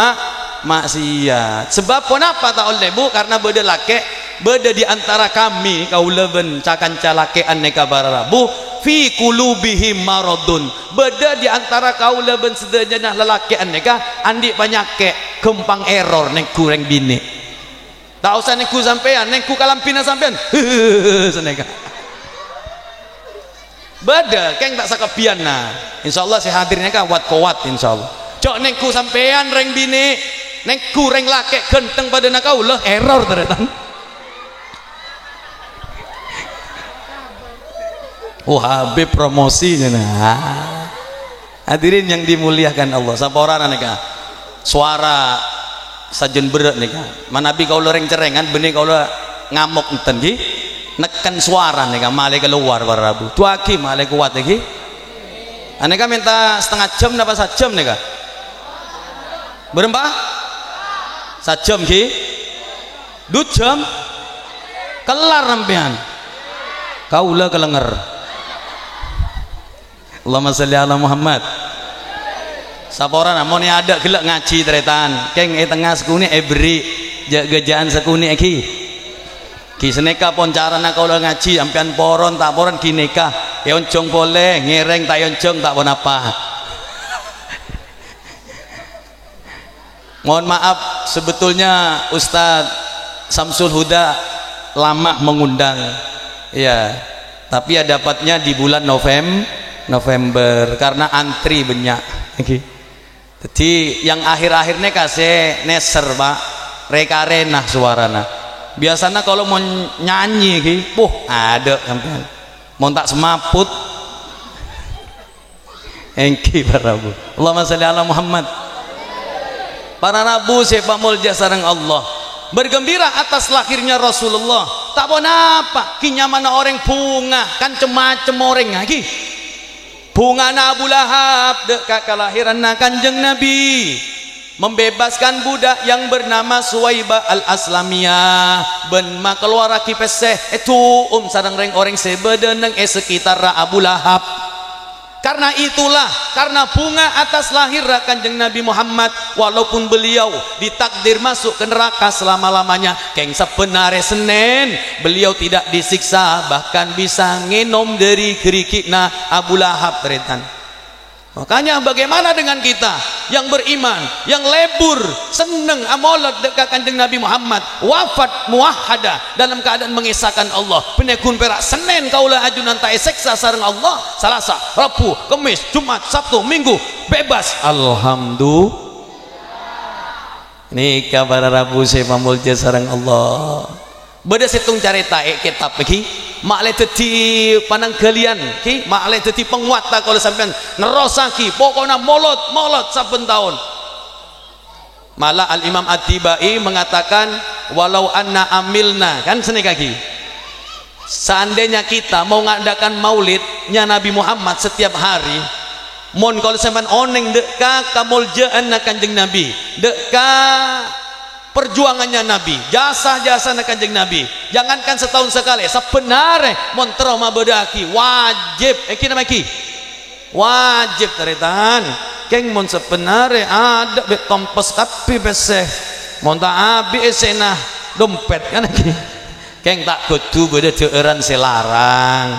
maksiat sebab kenapa tak oleh Bu karena beda laki beda di antara kami kaula ben cakan calakean neka bararabu fi qulubihim maradun beda di antara kaula ben sedenah lelakian neka andi panyake kempang error nek kurang bini tak usah neku sampean neku kalampina sampean seneka beda keng tak sakapian nah insyaallah saya hadirnya ka kuat insyaallah cok neku sampean reng bini neku reng laki genteng pada nak kaula error teretan Habib promosinya nah hadirin yang dimuliakan Allah sampauran neka suara sajen berat neka manabi kau loreng cerengan benih kau ngamuk enten ki neken suara neka malai keluar barabu tuaki malai kuat lagi aneka minta setengah jam napa sajam neka berempat sajam ki 2 jam kelar rampian kaula kelenger Allahumma salli ala Muhammad saporan amon ada gelak ngaji teretan keng tengah sekuni beri gejaan sekuni ki seneka pon carana kalau ngaji ampian poron tak poron kineka yoncong boleh ngereng tak yoncong tak pon apa mohon maaf sebetulnya Ustadz Samsul Huda lama mengundang ya tapi ya dapatnya di bulan November karena antri banyak jadi yang akhir-akhirnya kasih neser Pak reka-renah suarana biasanya kalau mau nyanyi ada sampean mau tak semaput engki para bu Allahumma sholli ala Muhammad para nabu sepak mulja sareng Allah bergembira atas lahirnya Rasulullah tak pun apa kinyamana orang bunga kan cemacem orang lagi bunga Abu Lahab dekat kelahiran kanjeng Nabi membebaskan budak yang bernama Suwaibah al-Aslamiyah ben makeluaraki peseh itu sareng reng orang sebedeneng sekitar Abu Lahab karena itulah karena bunga atas lahir kanjeng Nabi Muhammad walaupun beliau ditakdir masuk ke neraka selama-lamanya keng sebenarnya Senin beliau tidak disiksa bahkan bisa ngenom dari kerikikna Abu Lahab teretan makanya bagaimana dengan kita yang beriman yang lebur seneng amolat dekat kanjeng Nabi Muhammad wafat muwahhada dalam keadaan mengesahkan Allah penekun perak Senin kaulah ajunan tak seksa sareng Allah Selasa Rabu Kamis Jumat Sabtu Minggu bebas alhamdulillah ini kabar Rabu saya pamulja sareng Allah beda situng carita kitab lagi maklai teti panang galian ki maklai teti penguat tak kalau sampean nerosaki pokoknya molot saben tahun malah Al Imam At-Tibai mengatakan walau anna amilna kan seni kaki seandainya kita mau ngadakan maulidnya Nabi Muhammad setiap hari mon kalau sampean oneng deka kamuljaan kanjeng Nabi deka perjuangannya Nabi jasa-jasa kanjeng Nabi jangankan setahun sekali sebenarnya montro mabedaki wajib wajib teretan keng mon sebenarnya ada betompes tapi beseh mon tak abi esena dompet kan keng tak kudu beda deueuran selarang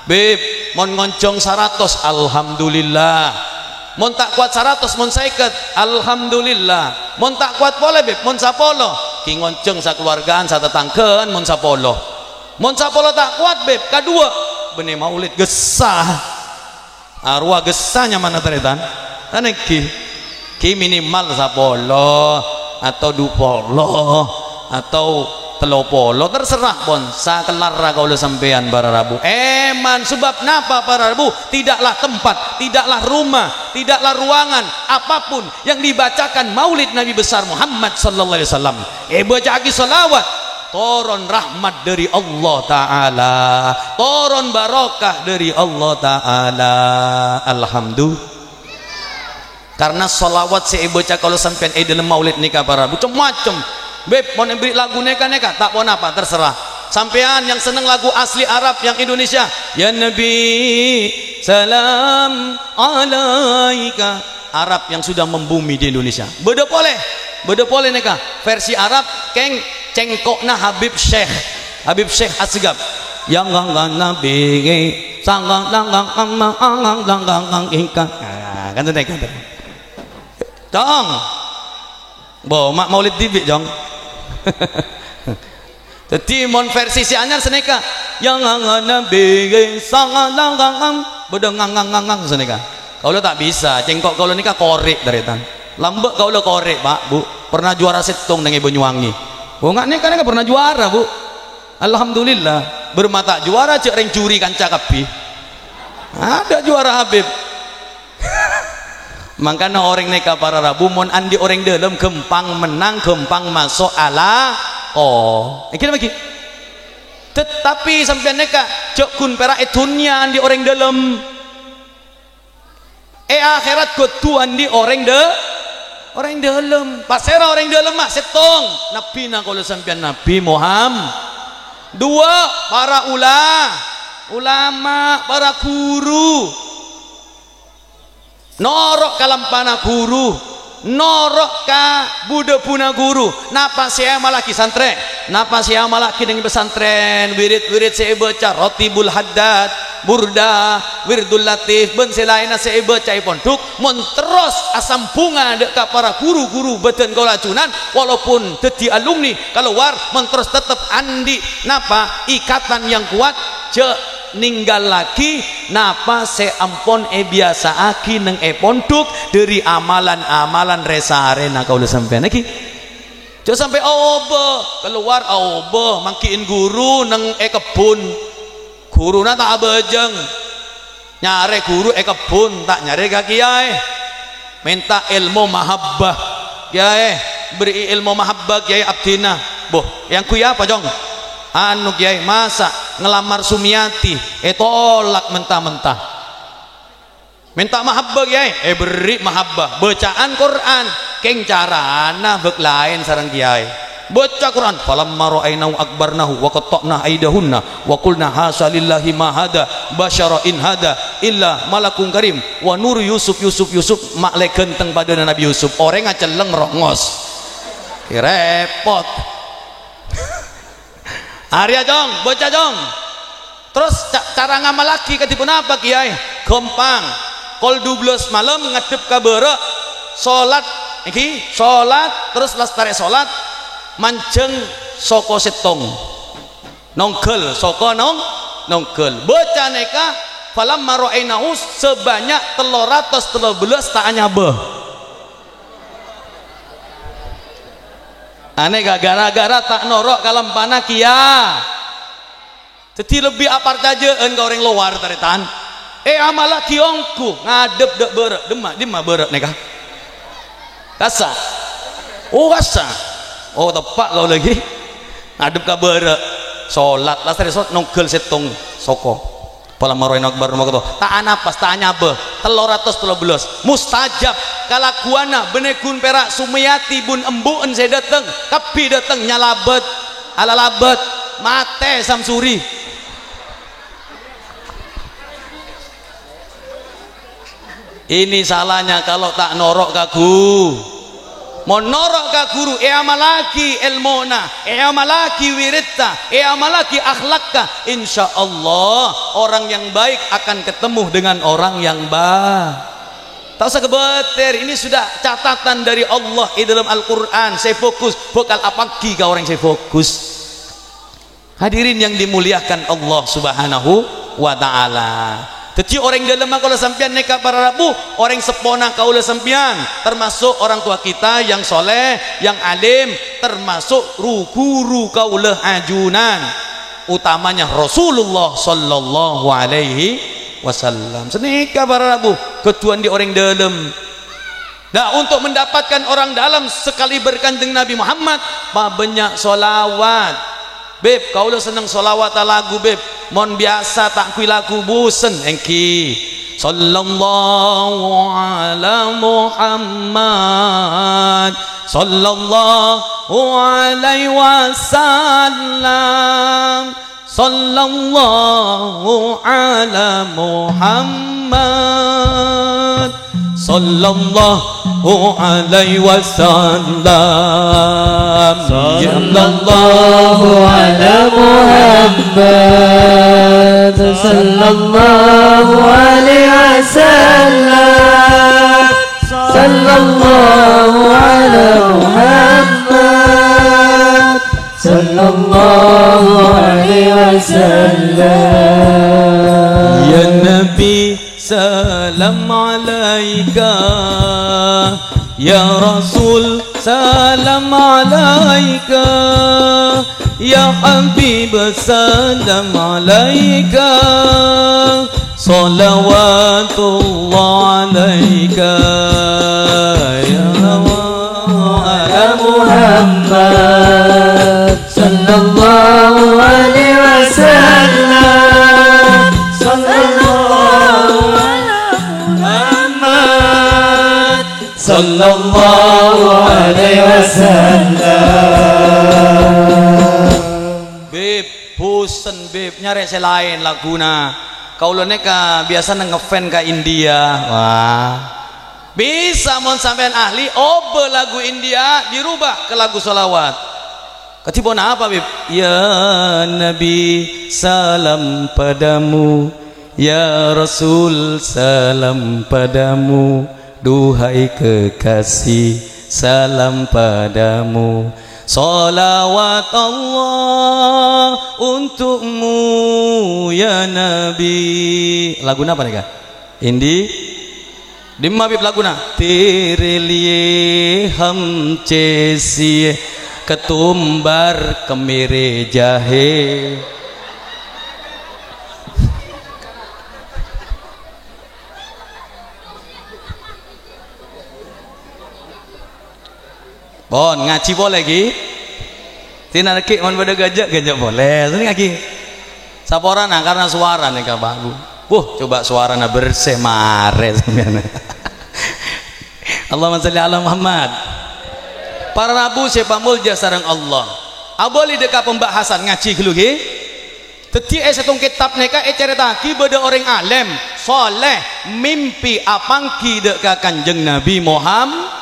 beb mon ngoncong 100 alhamdulillah mon tak kuat 100 mon 50 alhamdulillah mon tak kuat boleh beb mon 10 ki ngonceng sakeluargaan satetangkeun mon 10 Mun sapolo tak kuat beb kedua benih maulid gesah arwah gesahnya mana teretan ane ki minimal sapolo atau dupolo atau telopolo terserah pon sakelar kau le sampean para rabu eman sebab napa para rabu tidaklah tempat tidaklah rumah tidaklah ruangan apapun yang dibacakan maulid Nabi besar Muhammad sallallahu alaihi wasallam baca lagi salawat turun rahmat dari Allah Ta'ala turun barakah dari Allah Ta'ala alhamdulillah karena salawat saya baca kalau sampean dalam maulid nikah para rabu macam beb mau beri lagu neka tak mau apa terserah sampean yang seneng lagu asli Arab yang Indonesia ya Nabi salam alaika Arab yang sudah membumi di Indonesia beda boleh neka versi Arab keng cengkokna Habib Syekh Asgab yang ngang nabi sangang ikan kan tuh neka dong bo mak maulid dibik jong jadi mon versi si anyar seneka yang ngana bege sangat langgang bedengang seneka kalau tak bisa cengkok kalau nikah korek dari tan lambek kalau korek pak bu pernah juara setong dengan Banyuwangi bu nggak nikah pernah juara bu alhamdulillah bermata juara cek ring curi kanca kapi ada juara Habib makanya orang neka para rabu mon andi orang dalam gempang menang gempang masuk ala kira lagi tetapi sampai neka cok kun pera etunya andi orang dalam akhirat kutu andi orang dalam pasera orang dalam mak setong nabi na kalau sampai Nabi Muhammad dua para ulama para guru norok kalampana guru norok ka budak puna guru napa saya malaki santren napa saya malaki dengan pesantren wirid saya baca rotibul haddad burda wirdul latif ben selaina saya baca pondok mon terus asam bunga dek ka para guru-guru beten kau lacunan walaupun dadi alumni kalau war mon terus tetap andi napa ikatan yang kuat ninggal lagi napa seampun biasa aki neng pondok dari amalan resa arena kau udah sampai lagi coba sampai keluar mangkiin guru neng kebun guru na tak abajeng nyare guru kebun tak nyare kaki minta ilmu mahabbah kiai beri ilmu mahabbah kiai abdina boh yang kuya apa jong anu kiai masa ngelamar Sumiati tolak mentah-mentah minta mahabbah kiai beri mahabbah bacaan Quran keng carana bek lain sareng kiai baca Quran falamma ra'ainahu akbarnahu wa qatta'na aidahunna wa qulna hasalillahi ma hada basyara in hada illa malakun karim wa nur Yusuf maklek genteng pada Nabi Yusuf orang ngaceleng rongos repot Arya jong, bocah jong. Terus cara ngamal lagi ketipun apa kiai? Gampang. Kol 12 malam ngadep ka beureuh, salat iki, salat terus lestari salat manjeng saka setong. Nongkel saka nongkel. Bocah neka falamma ra'ainahu sebanyak 313 tak nyabeh. Aneh gara-gara tak norok kalampana kia jadi lebih apar tajaan ke orang luar taritan amalah kiongku ngadep dek berek dema berek neka kasa tepak kau lagi ngadep ke berek sholat lah sari sholat nongkel setong soko pala maroin akbar rumah kata tak anapas tak nyabeh 313 mustajab kalakuana benekun perak Sumiati bun embuen saya dateng kapi dateng nyalabet ala labet mate samsuri ini salahnya kalau tak norok kagu monorok ka guru amalaki ilmona amalaki wiridta amalaki akhlakka insyaallah orang yang baik akan ketemu dengan orang yang baik tak usah kebeter ini sudah catatan dari Allah di dalam Al-Quran saya fokus bakal apagi ke orang saya fokus Hadirin yang dimuliakan Allah Subhanahu wa taala. Jadi orang dalam kalau sampean neka para rabu, orang sepona kaula sampean, termasuk orang tua kita yang soleh, yang alim, termasuk guru kaula ajunan, utamanya Rasulullah sallallahu alaihi wasallam. Senika para rabu, ketuan di orang dalam. Nah, untuk mendapatkan orang dalam sekali berkanjeng Nabi Muhammad, banyak solawat. Beb, kau seneng solawat lagu beb, mon biasa tak kui lagu bosen engki. Sallallahu ala Muhammad, sallallahu alaihi wasallam, sallallahu ala Muhammad, sallallahu alaihi wasallam, sallallahu ala Muhammad, sallallahu alaihi wasallam, sallallahu ala Muhammad, sallallahu alaihi wasallam. Ya Nabi salam alaika, ya Rasul salam alaika, ya Habib salam alaika, salawatullah alaika, ya Muhammad, sallallahu alaihi wasallam, sallallahu sallallahu alaihi wasallam. Beb, bosen beb, nyari selain laguna. Kaulah neka biasa ngefan ke India. Wah, bisa mon sampean ahli obe lagu India dirubah ke lagu solawat. Ketibona apa beb? Ya Nabi salam padamu, ya Rasul salam padamu, duhai kekasih salam padamu, salawat Allah untukmu ya Nabi. Lagu apa nih kak? Indi di mabib laguna tere liye ham cesi ketumbar kemire jahe. Bon, ngaji boleh lagi? Tina rekik mon pada gajak boleh. Sini lagi. Saporana karena suara nih bagus. Coba suaranya bersih mare sebenarnya. Allahumma sholli ala Muhammad. Para rabu sepamul jasarang Allah. Aboli dekat pembahasan ngaji dulu ge. Teti setung kitab neka ceritaki beda orang alim, soleh, mimpi apangki dekat kanjeng Nabi Muhammad.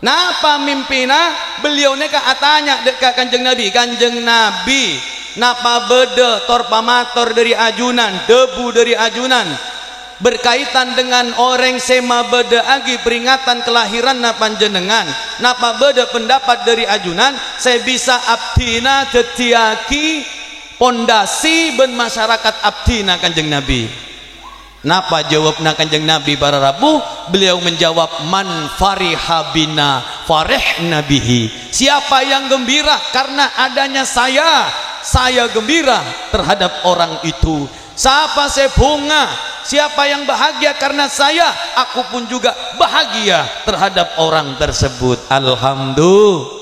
Napa mimpina beliau neka atanya dekat kanjeng Nabi, napa beda torpamator dari ajunan, debu dari ajunan, berkaitan dengan orang sema beda agi peringatan kelahiran na panjenengan, napa beda pendapat dari ajunan, saya bisa abdina tetiaki pondasi ben masyarakat abdina kanjeng Nabi. Napa jawabna kanjeng Nabi para rabu? Beliau menjawab, man fariha bina farihna bihi. Siapa yang gembira karena adanya saya gembira terhadap orang itu. Siapa saya bunga, siapa yang bahagia karena saya, aku pun juga bahagia terhadap orang tersebut. Alhamdulillah.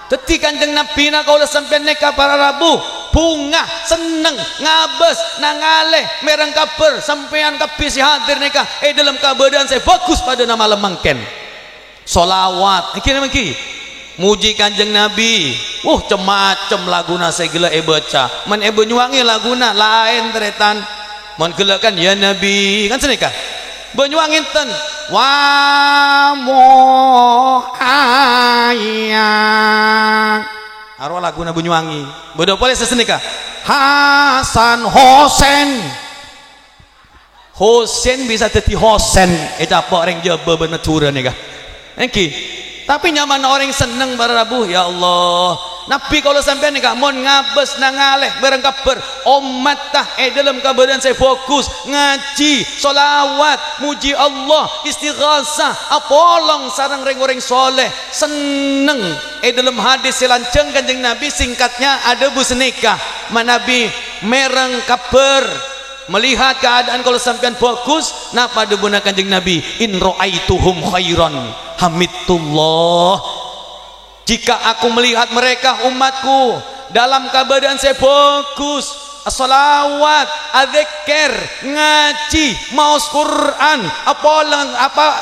Teti kanjeng Nabi na kaulah sampai neka para rabu bunga seneng ngabes nangaleh merang kaper sampean kapisi hadir neka dalam keadaan saya bagus pada nama lemangken solawat iki muji kanjeng Nabi cemacem laguna saya gila baca man Banyuwangi laguna lain teretan man gila kan ya Nabi kan senika Banyuwangi ten wa mohayang arwah laguna Banyuwangi bodoh boleh sesenika Hasan Hosen bisa jadi Hosen apa orang Jawa bener nih kah Enki tapi nyaman orang seneng para rabu ya Allah Nabi kalau sampai nika mon ngabes nangaleh bareng kabar umat tah dalam kabaran saya fokus ngaji solawat muji Allah istighasah apolong sarang reng-reng soleh seneng dalam hadis selanceng kanjeng Nabi singkatnya ada bu senikah Nabi mereng kabar melihat keadaan kalau sampean fokus nah pada guna kanjeng Nabi in ra'aituhum khairan hamidullah. Jika aku melihat mereka umatku dalam keadaan saya fokus salawat, adzikir, ngaji, maos Quran,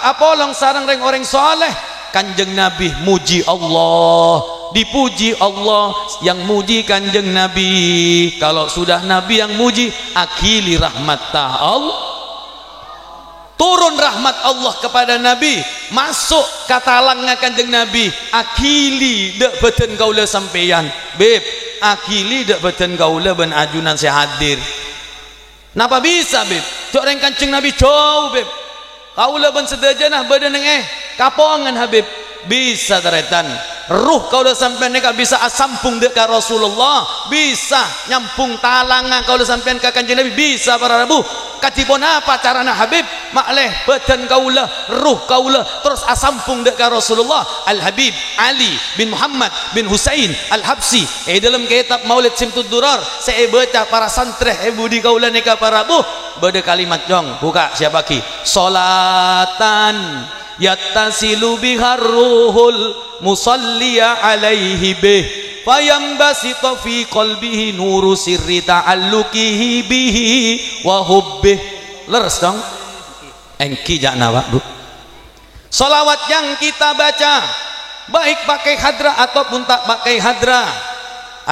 apolong sarang orang soleh, kanjeng Nabi muji Allah, dipuji Allah yang muji kanjeng Nabi. Kalau sudah Nabi yang muji, akili rahmatah Allah. Turun rahmat Allah kepada Nabi, masuk katalangnya kanjeng Nabi, akili dek beten kaula sampeyan beb, akili dek beten kaula ben ajunan saya hadir. Napa bisa beb cok reng kanjeng Nabi jauh beb kaula ben sedajanah badan kapongan habib bisa teretan ruh kaula sampean neka bisa asampung dek ka Rasulullah, bisa nyampung talangan kaula sampean ka kanjeng Nabi, bisa para rabu katipun apa carana habib makleh badan kaula ruh kaula terus asampung dek ka Rasulullah. Al Habib Ali bin Muhammad bin Husain Al Habsi dalam kitab Maulid Simtud Durar saya baca para santreh budi kaula neka para rabu bade kalimat jong buka siapa ki solatan yattasilu bihar ruhul musalliya alaihi bih fayambasita fi qalbihi nuru sirri ta'alluqihi bihi wa hubbih. Leres dong engki jakna Pak Bu. Salawat yang kita baca baik pakai hadra ataupun tak pakai hadra,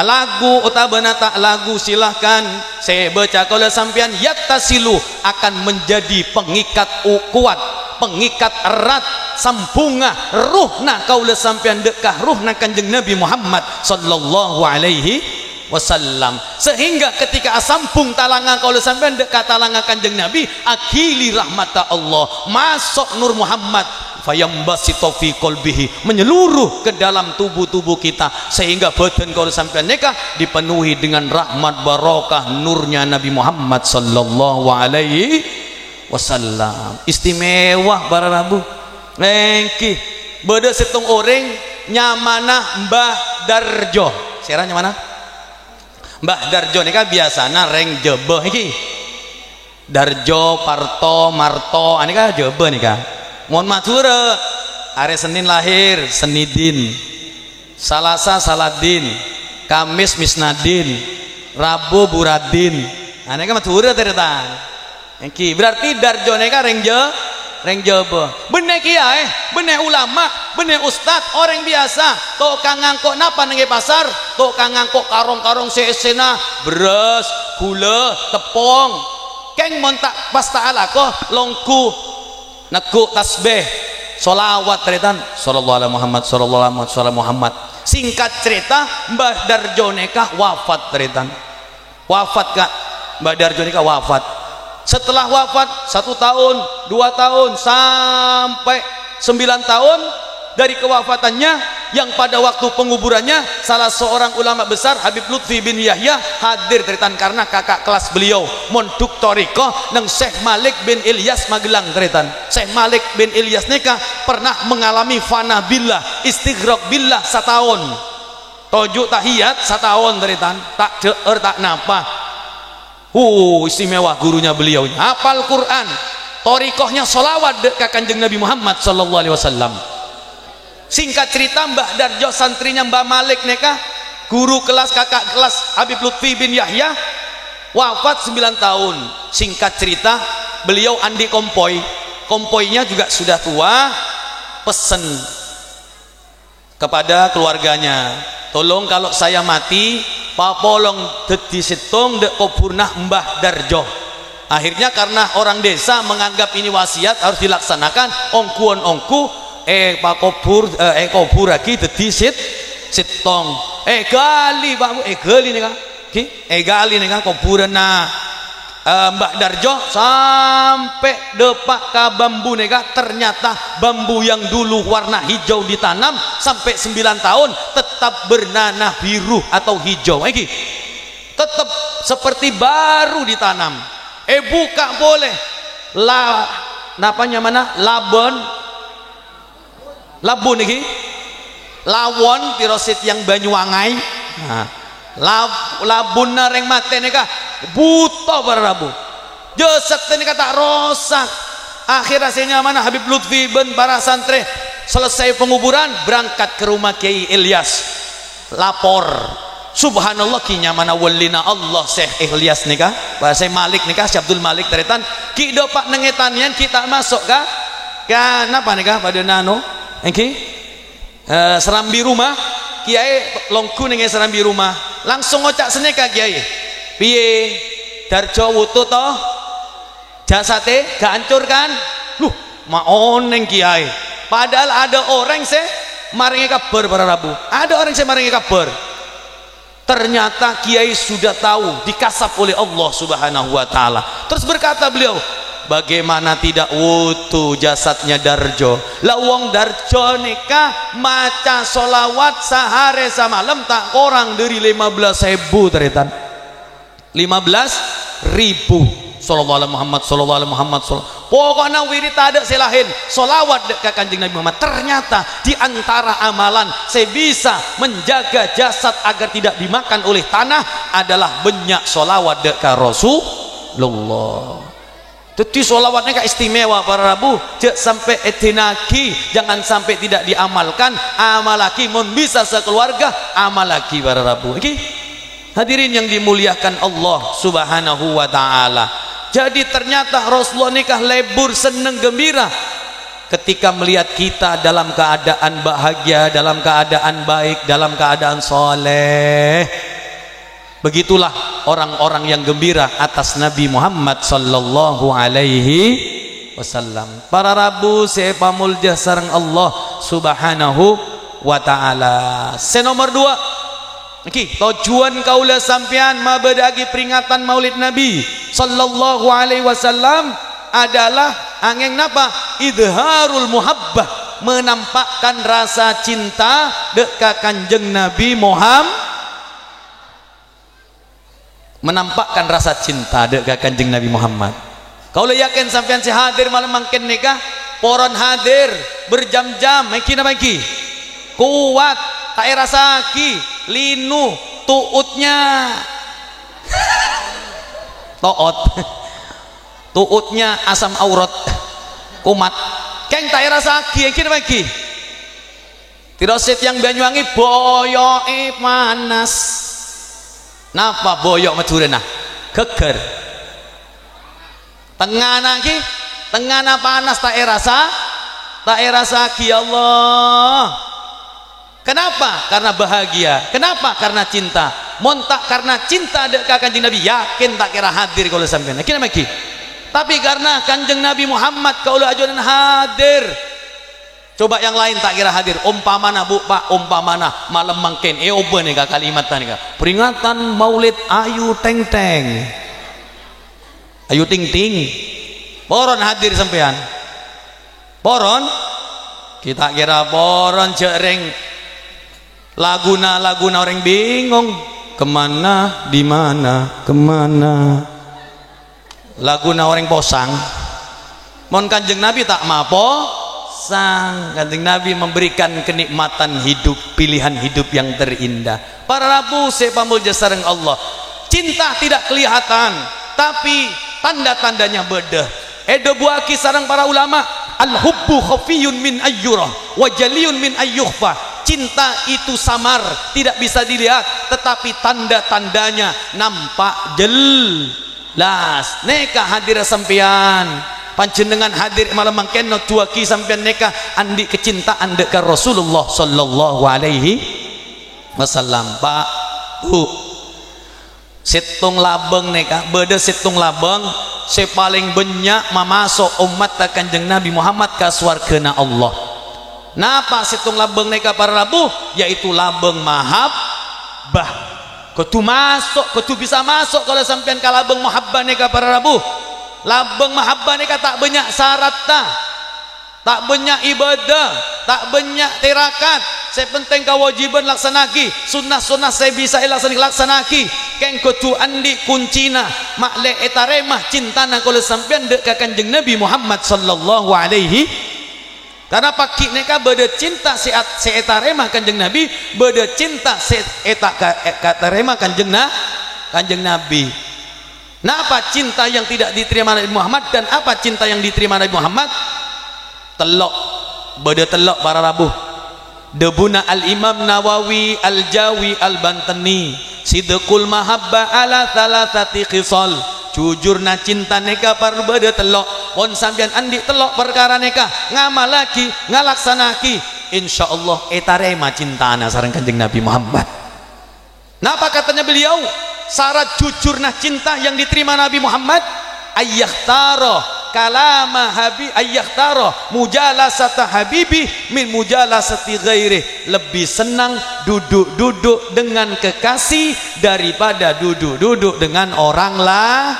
lagu utabana tak lagu silahkan saya baca kalau sampean yattasilu akan menjadi pengikat kuat, pengikat erat sambunga ruhna kaula sampean dekah ruhna kanjeng Nabi Muhammad sallallahu alaihi wasallam, sehingga ketika asampung talangan kaula sampean dekah talangan kanjeng Nabi akili rahmata Allah masuk nur Muhammad fayambasita fi qalbihi menyeluruh ke dalam tubuh-tubuh kita sehingga badan kaula sampean nikah dipenuhi dengan rahmat barokah nurnya Nabi Muhammad sallallahu alaihi wasallam. Istimewa para rabu lengki beda setung orang nyamana Mbah Darjo seranya mana Mbah Darjo ini kan biasanya reng jebeh iki Darjo Parto Marto ini kan jebeh nih kan mohon matura hari Senin lahir Senidin, Salasa Saladin, Kamis Misnadin, Rabu Buradin ini kan matura teretan engki berarti Darjo neka reng jaba bener kiai bener ulama bener ustad orang biasa tok kang ngangkok napa nang pasar tok kang ngangkok karong-karong seesena beras gula tepung keng montak pas ta'ala kok longku nekuk tasbih solawat teretan sallallahu alaihi Muhammad sallallahu alaihi Muhammad. Singkat cerita Mbah Darjo neka wafat teretan wafat kak Mbah Darjo neka wafat. Setelah wafat 1 tahun 2 tahun sampai 9 tahun dari kewafatannya yang pada waktu penguburannya salah seorang ulama besar Habib Lutfi bin Yahya hadir teritan karena kakak kelas beliau monduk torikoh neng Syekh Malik bin Ilyas Magelang teritan. Syekh Malik bin Ilyas neka pernah mengalami fana billah istighraq billah 1 tahun tojuk tahiyat 1 tahun teritan tak jeur tak napa. Istimewa gurunya beliau hafal Quran torikohnya solawat dekat kanjeng Nabi Muhammad sallallahu alaihi wasallam. Singkat cerita Mbah Darjo santrinya Mbah Malik neka guru kelas kakak kelas Habib Lutfi bin Yahya wafat 9 tahun. Singkat cerita beliau andi kompoinya juga sudah tua pesen kepada keluarganya tolong kalau saya mati papolong dadi setong dek kuburnah Mbah Darjo. Akhirnya karena orang desa menganggap ini wasiat harus dilaksanakan ongkuan ongku pak kubur lagi dadi setong gali pak gali nih kan gali nih kan kuburan Mbah Darjo sampai depak ke bambu nega ternyata bambu yang dulu warna hijau ditanam sampai 9 tahun tetap tetap bernanah biru atau hijau lagi, tetap seperti baru ditanam. Buka boleh napanya mana labun iki lawon tirosit yang Banyuwangai. Nah, labun nareng mate nika buta para Rabu jesek nika tak rosak. Akhir hasilnya mana Habib Lutfi ben para santri selesai penguburan berangkat ke rumah Kiai Ilyas, lapor subhanallah kinya mana walina Allah Syekh Ilyas nika bahasa Malik nika Syekh Abdul Malik teretan ki do pak nengetanian kita masuk kah kenapa nika pada nano engki serambi rumah Kiai longku ning serambi rumah langsung ngocak seneka Kiai piye darjo wutu toh jasate gak hancur kan luh maoneng Kiai padahal ada orang maringi kabar para Rabu, ada orang maringi kabar ternyata Kiai sudah tahu dikasap oleh Allah subhanahu wa ta'ala. Terus berkata beliau, bagaimana tidak wutu jasadnya Darjo, lawong Darjo nikah maca solawat sehari semalam tak kurang dari 15.000 teretan 15.000 sallallahu alaihi Muhammad sallallahu alaihi Muhammad pokoknya wirid ada selahin solawat dekat kanjeng Nabi Muhammad. Ternyata di antara amalan saya bisa menjaga jasad agar tidak dimakan oleh tanah adalah banyak solawat dekat Rasulullah. Jadi solawatnya kayak istimewa para Rabu sampai etinaki jangan sampai tidak diamalkan. Amal lagi mun bisa sekeluarga amal lagi para Rabu. Hadirin yang dimuliakan Allah subhanahu wa ta'ala. Jadi ternyata Rasulullah nikah lebur seneng gembira ketika melihat kita dalam keadaan bahagia, dalam keadaan baik, dalam keadaan soleh. Begitulah orang-orang yang gembira atas Nabi Muhammad sallallahu alaihi wasallam. Para Rabu saya pamulja sareng Allah subhanahu wa ta'ala. Senomor 2 tujuan kaula sampean mabedagi peringatan Maulid Nabi sallallahu alaihi wasallam adalah angeng napa idharul muhabbah, menampakkan rasa cinta dekat kanjeng Nabi Muhammad, menampakkan rasa cinta dekat kanjeng Nabi Muhammad. Kaula yakin sampean si hadir malam mangken nikah poron hadir berjam-jam iki napa iki kuat tak rasaki linu tuutnya tuutnya asam aurat kumat keng tak rasaki iki napa iki tirosit yang Banyuwangi boyoke panas napa boyok Madurena geger tengana iki tengana panas tak rasaki Allah. Kenapa? Karena bahagia. Kenapa? Karena cinta. Montak karena cinta dekat kanjeng Nabi yakin tak kira hadir kalau sampean. Kira maki. Tapi karena kanjeng Nabi Muhammad kalau ajudan hadir. Coba yang lain tak kira hadir. Umpamana Bu Pak, umpamana malam mangken. Oba nih kalimat nih peringatan Maulid Ayu Teng Teng. Ayu Ting Ting. Poron hadir sampean. Poron kita kira poron jereng laguna orang bingung kemana di mana kemana laguna orang posang mon kanjeng Nabi tak mapo sang kanjeng Nabi memberikan kenikmatan hidup pilihan hidup yang terindah. Para Rabu saya pamulja sareng Allah cinta tidak kelihatan tapi tanda-tandanya beda edo buaki sareng para ulama al-hubbu khafiyun min ayyurah wa jaliyun min ayyukhfa. Cinta itu samar tidak bisa dilihat tetapi tanda-tandanya nampak jelas. Neka hadir sampean panjenengan hadir malam mangken dua ki sampean neka andi kecintaan dekat Rasulullah sallallahu alaihi wasallam. Pak Bu situng labeng neka beda situng labeng sepaling banyak mamasok umat kanjeng Nabi Muhammad ka swargana Allah. Napa situng labeng neka para Rabu yaitu labeng mahabbah. Kudu masuk, kudu bisa masuk kalau sampean ka labeng mahabbah neka para Rabu. Labeng mahabbah neka tak banyak syarat ta. tak banyak ibadah, tak banyak tirakat. Saya penting kewajiban laksanaki, sunnah-sunnah saya bisa laksanaki. Keng kutu andi kuncina makle etaremah cintana kalau sampean dek ka Kanjeng Nabi Muhammad sallallahu alaihi. Karena pakik neka beda cinta si etaremah Kanjeng Nabi, beda cinta si etaremah Kanjeng Nabi. Nah, apa cinta yang tidak diterima Nabi Muhammad dan apa cinta yang diterima Nabi Muhammad? Telok, beda telok para rabuh. Debuna al-Imam Nawawi al-Jawi al-Bantani, sidqul mahabba ala thalathati khisal. Jujurna cinta neka par beda telok. Pon sampean andi telok perkara neka ngamal lagi, ngalaksanaki, insyaallah etarema cintana sareng Kanjeng Nabi Muhammad. Napa katanya beliau? Syarat jujurna cinta yang diterima Nabi Muhammad, ayyakhtaro kalama habi ayyakhtaro mujalasata habibi min mujalasati ghairi. Lebih senang duduk-duduk dengan kekasih daripada duduk-duduk dengan orang lah.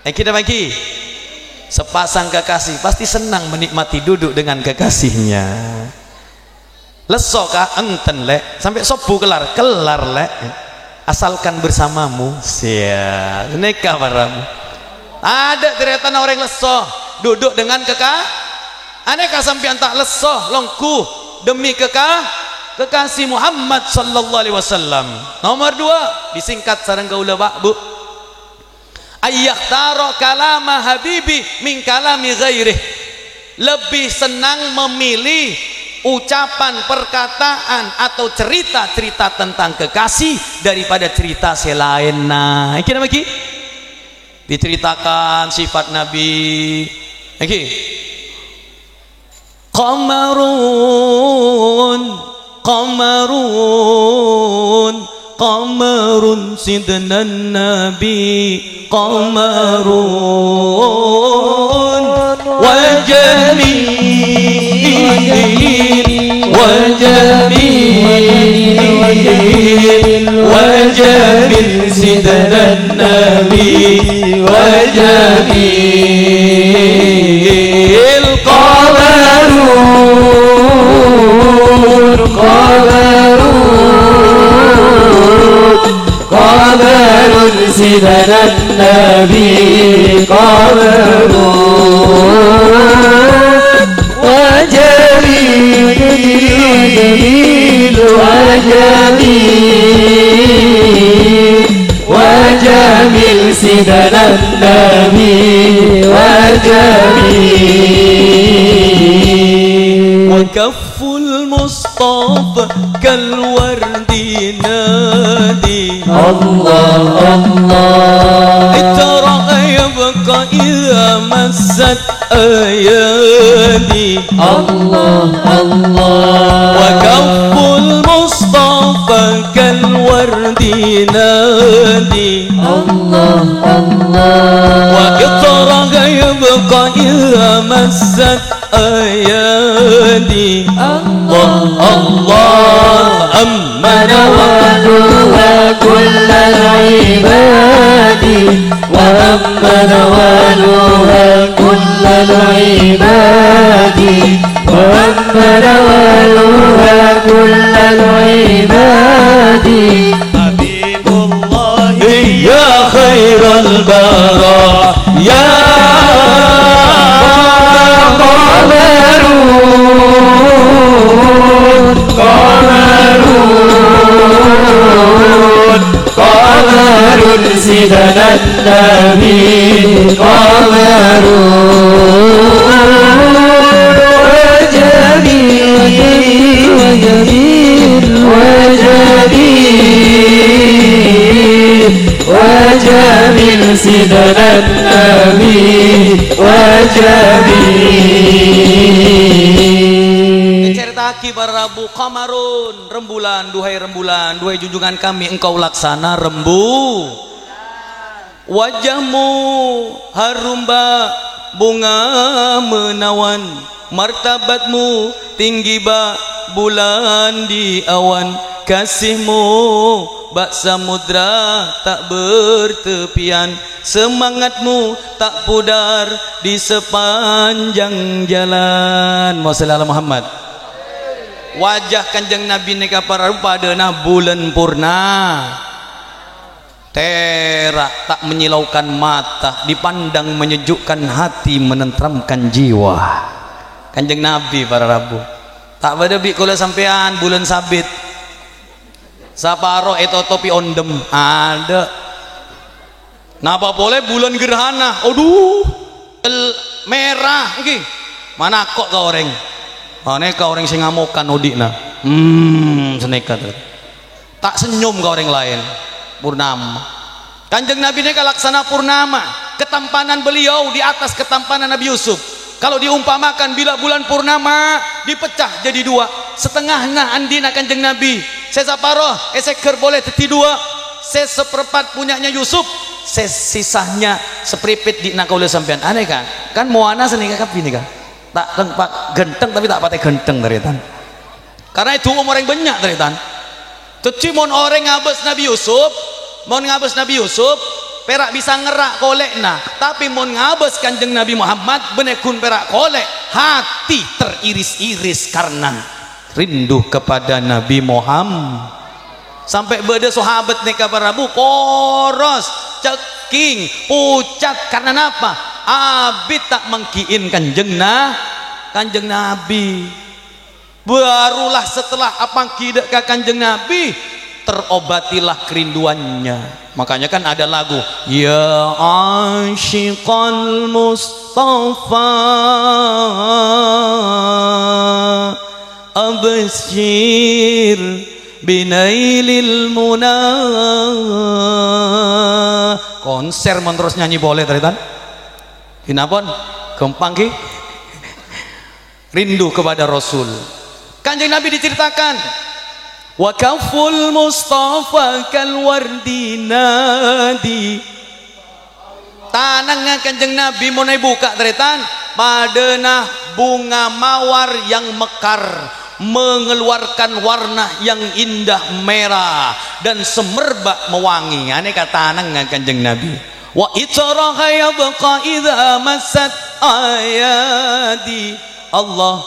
Kita bagi sepasang kekasih pasti senang menikmati duduk dengan kekasihnya. Lesok enten lek sampai sobu kelar lek. Asalkan bersamamu sia neka paramu. Ada deretan orang lesoh duduk dengan aneka sampean tak lesoh longku demi kekasih Muhammad sallallahu alaihi wasallam. Nomor 2 disingkat sareng kaula Pak Bu, ayyakhtaro kalama habibi min kalami ghairih. Lebih senang memilih ucapan, perkataan atau cerita-cerita tentang kekasih daripada cerita selain. Nah, iki nama iki diceritakan sifat Nabi. Iki qamarun sidnan nabi qamarun وجميل سيدنا النبي وجميل قمر سيدنا النبي قمر وجميل سيدنا النبي وجميل وكف المصطفى كالورد نادي الله الله ترى يبقى إذا مست أيادي الله الله وكف المصطفى كالورد نادي الله الله وإطرها يبقى إذا مست أيادي الله الله أما نوالها كل العباد وأما نوالها كل العباد وأما نوالها كل العباد حبيب الله يا خير البراء يا قمر سيدنا النبي قمر وجميل سيدنا النبي وجميل. Ceritaki para Rabu qamarun, rembulan, duhai junjungan kami engkau laksana rembu. Wajahmu harum bak bunga menawan, martabatmu tinggi bak bulan di awan, kasihmu bak samudra tak bertepian, semangatmu tak pudar di sepanjang jalan. Wassalamualaikum Muhammad. Wajah kanjeng Nabi neka para pada nah bulan purna, terak tak menyilaukan mata, dipandang menyejukkan hati, menenteramkan jiwa. Kanjeng Nabi para rabu tak pada bi kula sampean bulan sabit saparo itu topi ondem ada. Napa boleh bulan gerhana, aduh merah iki mana kok ka orang aneka orang sing ngamokan odikna seneka tak senyum ka orang lain. Purnama kanjeng Nabi neka laksana purnama, ketampanan beliau di atas ketampanan Nabi Yusuf. Kalau diumpamakan bila bulan purnama dipecah jadi dua, setengahnya andina kanjeng Nabi, sesaparoh eseker boleh teti dua, seperempat punyanya Yusuf, sisanya sepripit di nakaula sampean. Aneh kan moana senika kapi nih kan tak tempat genteng tapi tak pakai genteng teritan, karena itu orang banyak teritan. Tetapi mon orang ngabes Nabi Yusuf perak bisa ngerak kolekna, tapi mon ngabes kanjeng Nabi Muhammad benekun perak kolek, hati teriris-iris karena rindu kepada Nabi Muhammad. Sampai beda sahabat neka barabu poros ceking pucat karena apa? Abid tak mengkiin kanjeng Nabi. Barulah setelah apa kidak ke kanjeng Nabi terobatilah kerinduannya. Makanya kan ada lagu ya asyiqal Mustafa absyir binailil muna. Konser mon terus nyanyi boleh teritan kinapon gampang ki rindu kepada Rasul. Kanjeng Nabi diceritakan wa kaful Mustafa kal wardinadi, tanang kanjeng Nabi mulai buka teritan padana bunga mawar yang mekar mengeluarkan warna yang indah merah dan semerbak mewangi. Aneka tanang kanjeng Nabi. Wa itraha yabqa idza massat ayadi. Allah,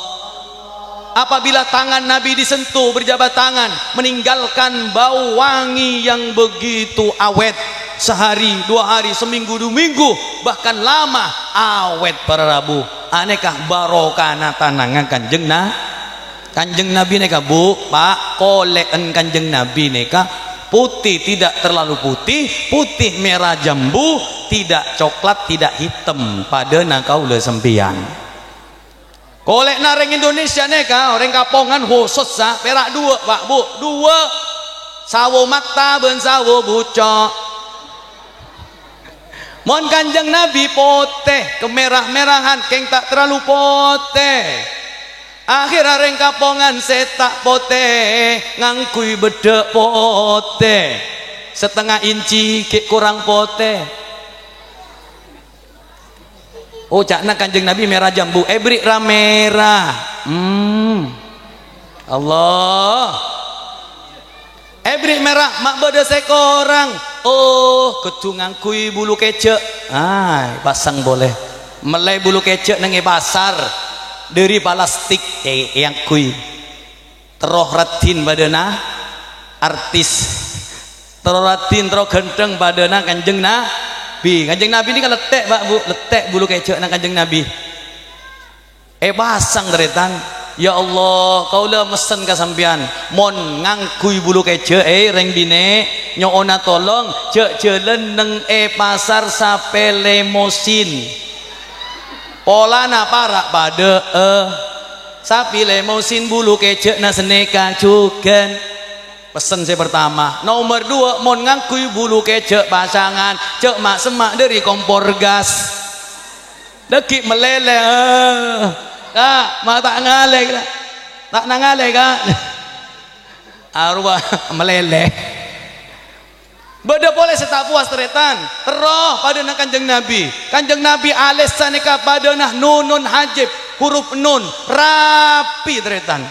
apabila tangan Nabi disentuh berjabat tangan meninggalkan bau wangi yang begitu awet, sehari, 2 hari, seminggu, 2 minggu, bahkan lama awet para rabu. Aneka barokana tanangan kanjeng Nabi neka bu pak koleken kanjeng Nabi neka putih tidak terlalu putih, putih merah jambu, tidak coklat tidak hitam pada nakaula sempian. Kolek nareng Indonesia neka orang kapongan khusus sa perak 2 pak bu 2 sawo mata ben sawo bucok. Mon kanjeng Nabi poteh kemerah-merahan keng tak terlalu poteh. Akhir areng kapongan setak poteh ngangkui bedek poteh setengah inci kek kurang poteh. Oh cakna kanjeng Nabi merah jambu ebrik merah. Allah ebrik merah mak beda sekorang. Oh kecungangkui bulu kecek pasang boleh melai bulu kecek nengi pasar dari plastik yang kui teroh ratin badana artis teroh ratin teroh genteng badana kanjeng Nabi. Kanjeng Nabi ini kan letek pak bu, letek bulu kecek nang kanjeng Nabi pasang deretan. Ya Allah kaulah mesen kasampian mon ngangkui bulu kecek reng bine nyoona tolong cek jelen neng pasar sape lemosin polana parak pada sapi lemosin bulu kecek na seneka cuken. Pesen saya pertama. Nomor 2 mon ngangkui bulu kecek pasangan cek mak semak dari kompor gas dekik meleleh kak mak tak ngaleh tak nangaleh kak arwah meleleh beda boleh setak puas teretan teroh pada nak kanjeng Nabi alis sanika pada nah nunun hajib huruf nun rapi teretan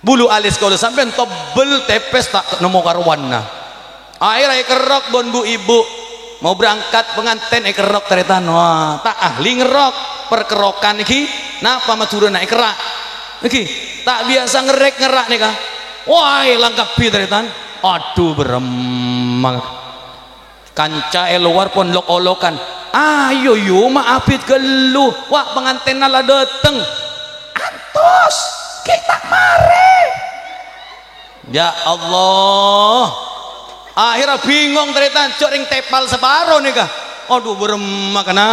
bulu alis kalau sampai tebel tepes tak nemu karuan nah air kerok bon bu ibu mau berangkat pengantin kerok teretan wah tak ahli ngerok perkerokan iki napa maturun naik kerak iki tak biasa ngerek ngerak nih kah wah langkap teretan aduh beremang kanca luar pon lok-olokan ayo yo maafit gelu wah pengantin nala dateng antos kita mare ya Allah akhirnya bingung teretan cok ring tepal separuh nih kah aduh beremah kena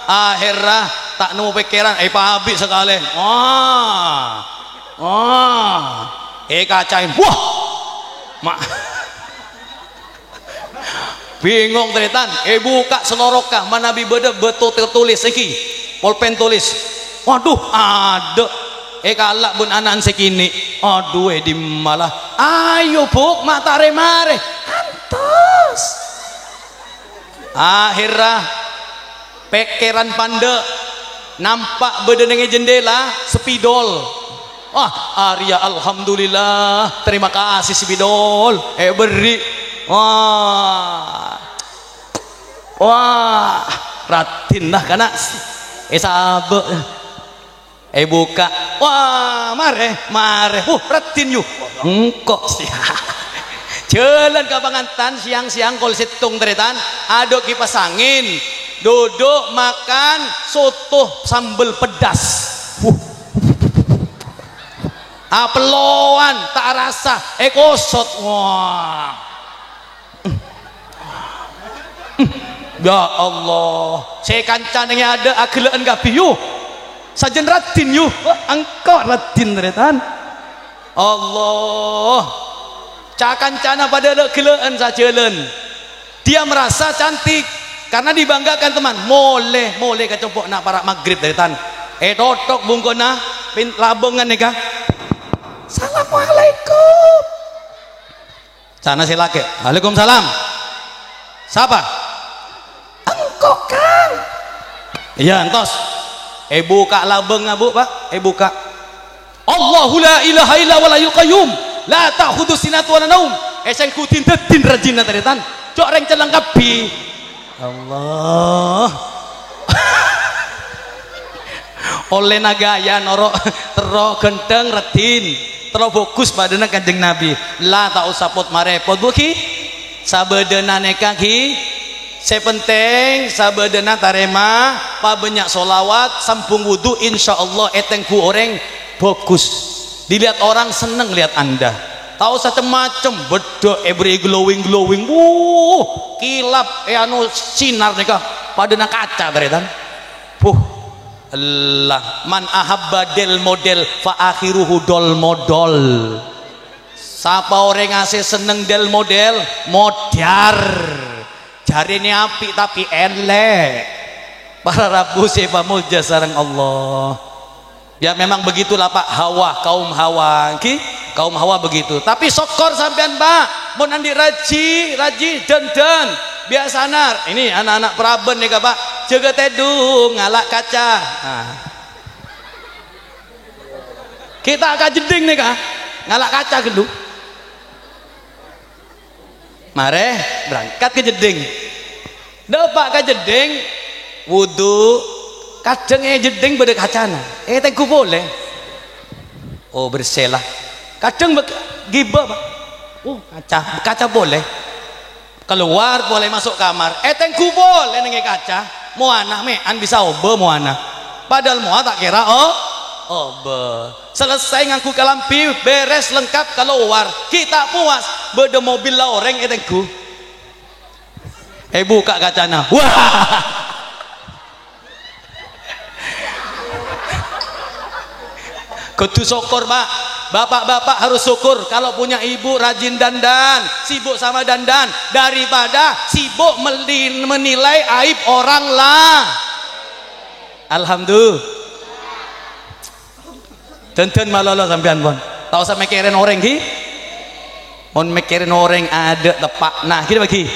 akhirnya tak nemu pikiran pabik sekali kacain wah mak bingung teretan buka selorokah mana bibeda betul tulis iki pulpen tulis waduh ada kalak bun anan sekini aduh di malah ayo buk matare mare antos akhirnya pekeran pande nampak bedenenge jendela spidol wah Arya alhamdulillah terima kasih spidol beri wah ratin lah karena sabe buka wah mare ratin yuk engkok sih jalan ke pengantin siang-siang kol setung teretan ada kipas angin duduk makan soto sambal pedas apeloan tak rasa kosot wah ya Allah saya kancannya ada agelaan gabiyu sajen ratin yuk engkau ratin teretan Allah cakancana pada gelaan sajalan dia merasa cantik karena dibanggakan teman boleh kecopok nak para maghrib teretan totok bungkona labongan nih kah Assalamualaikum sana silake Waalaikumsalam siapa engkau kan iya entos buka labeng bu pak buka Allahu la ilaha illa wa la yuqayyum la ta'khudhu sinatun wa la naum sing kutin dedin rajina teretan cok reng celang kabi Allah oleh nagaya noro tero genteng redin tero fokus padana kanjeng Nabi la tak usah pot marepot bu ki sabedena neka ki sepenting sabedena tarema pa banyak solawat sampung wudu insyaallah etengku orang bagus dilihat orang seneng lihat anda tahu macam bedo every glowing kilap anu sinar nika padana kaca teretan Allah man ahabba del model fa akhiruhu dol modal siapa orang ngasih seneng del model modar jari ini api tapi elek para rabu siapa mulja sarang Allah ya memang begitulah pak hawa kaum hawa begitu tapi sokor sampean pak mau nanti raji dan biasana ini anak-anak Praben nih pak jaga tedung ngalak kaca kita akan jeding nih kak ngalak kaca gedung mare berangkat ke jeding depak ke jeding wudu kadang jeding beda kacana tengku boleh berselah kadang gibah pak kaca boleh keluar boleh masuk kamar tengku boleh nengi kaca muana an bisa muana padahal muana tak kira selesai ngaku kalampi beres lengkap keluar kita puas beda mobil lah orang tengku buka kacana wah kudu syukur pak bapak-bapak harus syukur kalau punya ibu rajin dandan sibuk sama dandan daripada sibuk menilai aib orang lah alhamdulillah tenten malala sampean pon tahu saya mikirin orang ki pon mikirin orang ada tepak nah kita bagi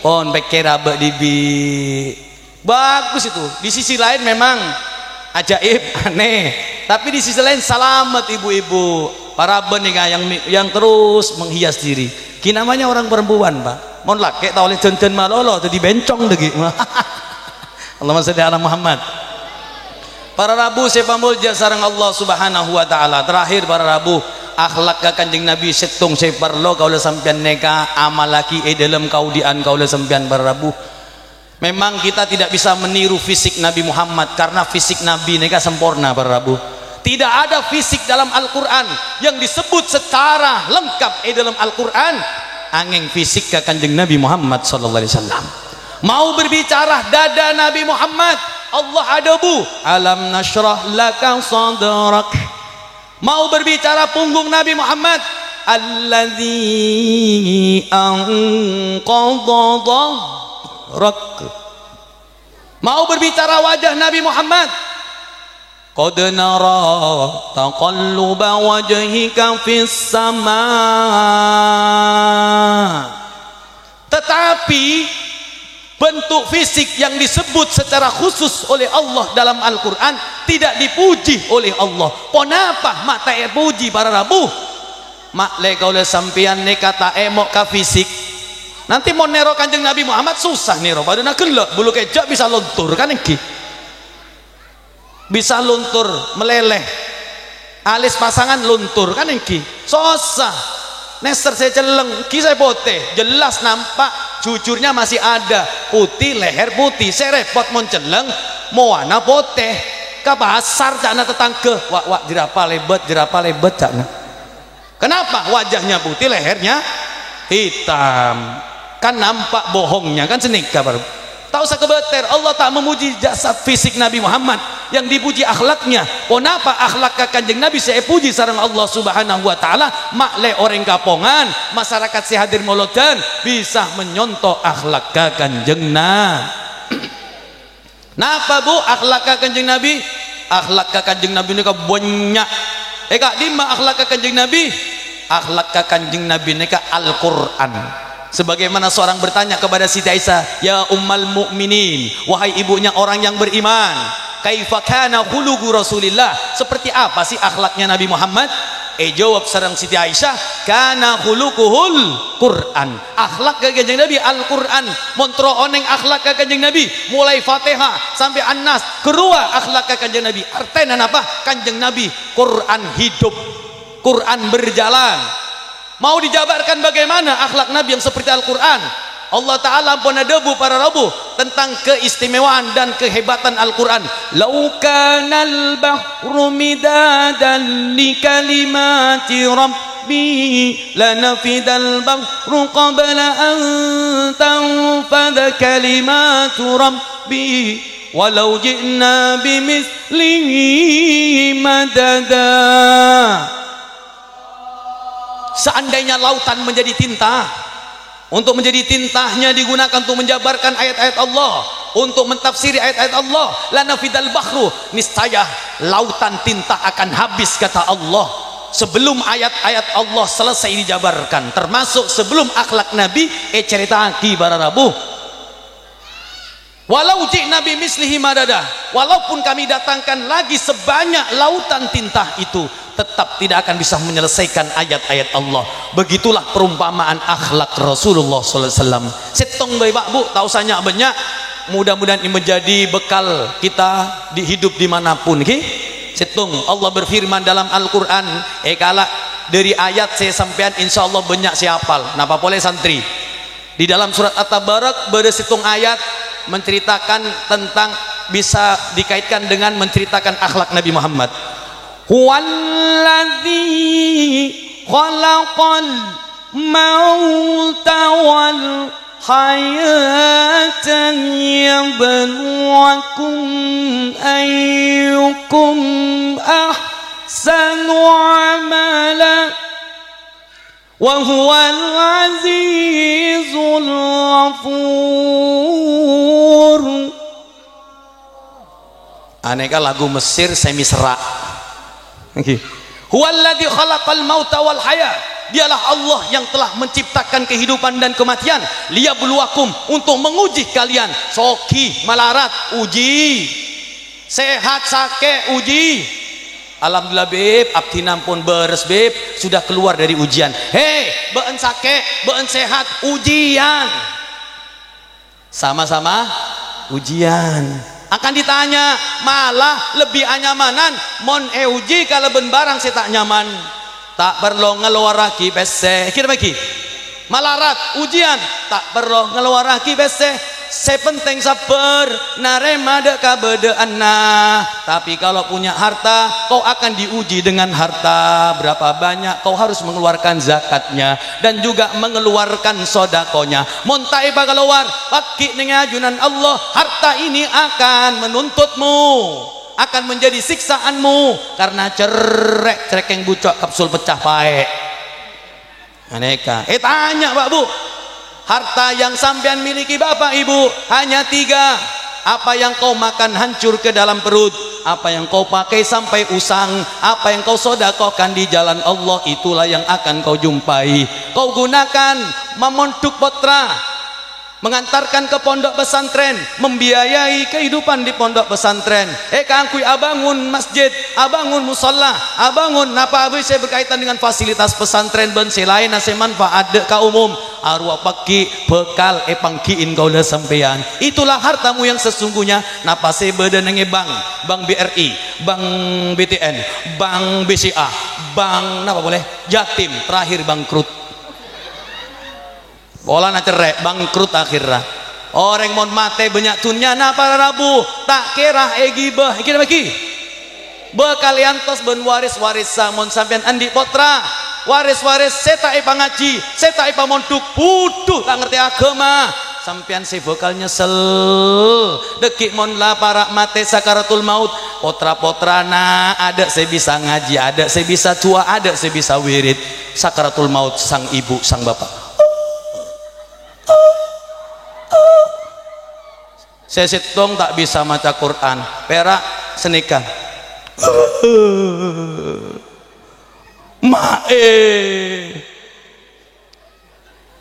pon pikir abak dibi bagus itu di sisi lain memang ajaib aneh tapi di sisi lain selamat ibu-ibu para benika yang terus menghias diri Ki namanya orang perempuan, Pak. Mon laki tak oleh jen-jen malolo jadi bencong degi. Allahumma shalli ala Muhammad. Para rabu sepamulja sareng Allah Subhanahu wa taala. Terakhir para rabu, akhlak ka Kanjeng Nabi setung separlo kaula sampean neka amal laki dalam kaudian kaula sampean para rabu. Memang kita tidak bisa meniru fisik Nabi Muhammad karena fisik Nabi neka sempurna para rabu. Tidak ada fisik dalam Al-Quran yang disebut secara lengkap dalam Al-Quran angin fisik ke Kanjeng Nabi Muhammad sallallahu alaihi wasallam. Mau berbicara dada Nabi Muhammad, Allah adabu alam nashrah laka sadrak. Mau berbicara punggung Nabi Muhammad, alladzi anqadha dhahrak. Mau berbicara wajah Nabi Muhammad, qad nara taqalluba wajhika fis sama. Tetapi bentuk fisik yang disebut secara khusus oleh Allah dalam Al-Quran tidak dipuji oleh Allah. Kenapa mak tak puji para rabu? Mak le kau le sampian ne kata emok ka fisik. Nanti mau nero Kanjeng Nabi Muhammad susah nero. Pada nak gelak bulu kecap bisa luntur kan iki. Bisa luntur meleleh. Alis pasangan luntur kan iki. Susah. Nester saya celeng, ki saya pote, jelas nampak jujurnya masih ada putih, leher putih. Saya repot mau celeng, mau warna pote, ke pasar cakna tetangga, wak jerapa lebet cakna. Kenapa wajahnya putih, lehernya hitam? Kan nampak bohongnya, kan senika baru. Tahu saya kebeter, Allah tak memuji jasad fisik Nabi Muhammad, yang dipuji akhlaknya. Kenapa akhlak Kanjeng Nabi saya puji sareng Allah Subhanahu wa taala? Makle orang kapongan, masyarakat sehadir molodan bisa menyontoh akhlak Kanjeng Nabi. Napa Bu akhlak Kanjeng Nabi? Akhlak Kanjeng Nabi ini banyak. Kak dimma akhlak Kanjeng Nabi? Akhlak Kanjeng Nabi ini Al-Qur'an. Sebagaimana seorang bertanya kepada Siti Aisyah, ya ummal mu'minin, wahai ibunya orang yang beriman, kaifa kana khuluqu Rasulillah, seperti apa sih akhlaknya Nabi Muhammad? Jawab sareng Siti Aisyah, kana khuluquhul Quran. Akhlak Kanjeng Nabi Al-Quran. Montro oneng akhlak Kanjeng Nabi mulai Fatihah sampai An-Nas, kedua akhlak Kanjeng Nabi. Artinya apa? Kanjeng Nabi Quran hidup, Quran berjalan. Mau dijabarkan bagaimana akhlak Nabi yang seperti Al-Quran? Allah Ta'ala pun ada para rabu tentang keistimewaan dan kehebatan Al-Quran. Lau kanal bahru midadan li kalimati rabbi lanafidal bahru qabla an tanfada kalimatu rabbi walau ji'na bimithlihi madada. Seandainya lautan menjadi tinta, untuk menjadi tintanya digunakan untuk menjabarkan ayat-ayat Allah, untuk mentafsiri ayat-ayat Allah, lanafidal bahru, niscaya lautan tinta akan habis kata Allah sebelum ayat-ayat Allah selesai dijabarkan, termasuk sebelum akhlak Nabi cerita ki para rabu. Walau ji'na bimislihi madada, walaupun kami datangkan lagi sebanyak lautan tinta itu, tetap tidak akan bisa menyelesaikan ayat-ayat Allah. Begitulah perumpamaan akhlak Rasulullah SAW. Setong baik bu, tahu sanya banyak. Mudah-mudahan ini menjadi bekal kita di hidup dimanapun. Okay? Setong Allah berfirman dalam Al-Quran. Kala dari ayat saya sampean insya Allah banyak siapal. Napa boleh santri? Di dalam surat At-Tabarak bersetung ayat menceritakan tentang, bisa dikaitkan dengan menceritakan akhlak Nabi Muhammad. Huwallazi khalaqal mauta wal hayata liyabluwakum ayyukum ahsanu amala wa huwal azizul ghafur. Aneka lagu Mesir semi serak. Huwallazi khalaqal mauta wal haya, dialah Allah yang telah menciptakan kehidupan dan kematian, liyabluwakum, untuk menguji kalian. Soki malarat uji, sehat sakit uji, Alhamdulillah beb, abdina pun beres beb, sudah keluar dari ujian. Hei, beun sakit, beun sehat, ujian. Sama-sama ujian. Akan ditanya, malah lebih anyamanan mon uji kalau ben barang saya tak nyaman. Tak perlu ngeluar lagi pese. Kira bagi. Malarat ujian, tak perlu ngeluar lagi pese. Sepenting sabar narema dek kabedaan. Tapi kalau punya harta, kau akan diuji dengan harta. Berapa banyak kau harus mengeluarkan zakatnya dan juga mengeluarkan sodakonya. Montai keluar pakai dengan ajunan Allah, harta ini akan menuntutmu, akan menjadi siksaanmu karena cerek yang bucok kapsul pecah paek. Aneka. Tanya Pak Bu, harta yang sampean miliki Bapak Ibu hanya 3. Apa yang kau makan hancur ke dalam perut, apa yang kau pakai sampai usang, apa yang kau sodakokan di jalan Allah, itulah yang akan kau jumpai. Kau gunakan memondok putra, mengantarkan ke pondok pesantren, membiayai kehidupan di pondok pesantren. Kangkui abangun masjid, abangun musalla, abangun napa abis saya berkaitan dengan fasilitas pesantren ben selain nase manfaat dek ka umum. Arwah pagi bekal pangkiin kau dah sampean. Itulah hartamu yang sesungguhnya. Napa saya beda nenge bank BRI, bank BTN, bank BCA, bank napa boleh Jatim, terakhir bangkrut. Pola na cerek bangkrut akhirnya. Orang mon mate banyak tunnya na para rabu tak kira gibah kira bagi bekalian tos ben waris samon sampean andi potra waris seta pangaji seta pamonduk butuh tak ngerti agama sampean se bekal nyesel dekik mon la para mate sakaratul maut potra-potrana ada saya bisa ngaji, ada saya bisa cua, ada saya bisa wirid. Sakaratul maut sang ibu sang bapak, saya setong tak bisa maca Quran, perak senikah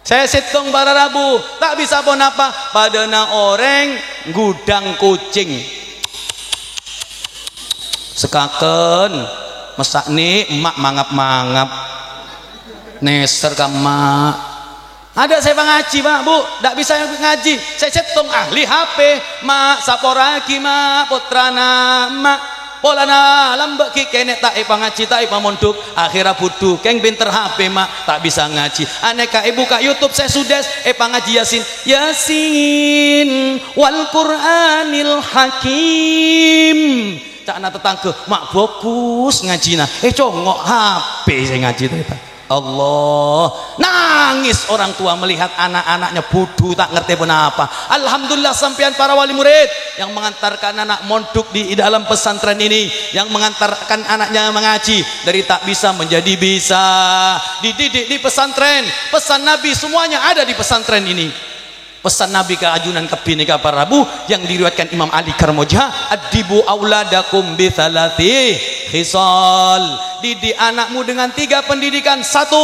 saya setong para rabu tak bisa pun apa padana orang gudang kucing sekaken mesak nih emak mangap neser kamak. Ada saya ngaji Pak Bu, tidak bisa ngaji. Saya cetung ahli HP, mak saporaki mak putrana mak polana lambek ki kene tak ngaji tak mondok akhirnya butuh keng pinter HP mak tak bisa ngaji. Aneka ibu ka YouTube saya sudah ngaji Yasin wal Qur'anil Hakim. Cakna tetangga mak fokus ngajina congok HP saya ngaji tadi Pak. Allah, nangis orang tua melihat anak-anaknya bodoh tak ngerti pun apa. Alhamdulillah sampean para wali murid yang mengantarkan anak mondok di dalam pesantren ini, yang mengantarkan anaknya mengaji dari tak bisa menjadi bisa, dididik di pesantren. Pesan Nabi semuanya ada di pesantren ini. Pesan Nabi ke ajunan ke bineka para rabu yang diriwayatkan Imam Ali Karmoja, adibu auladakum bi thalathi khisal, didik anakmu dengan 3 pendidikan. 1,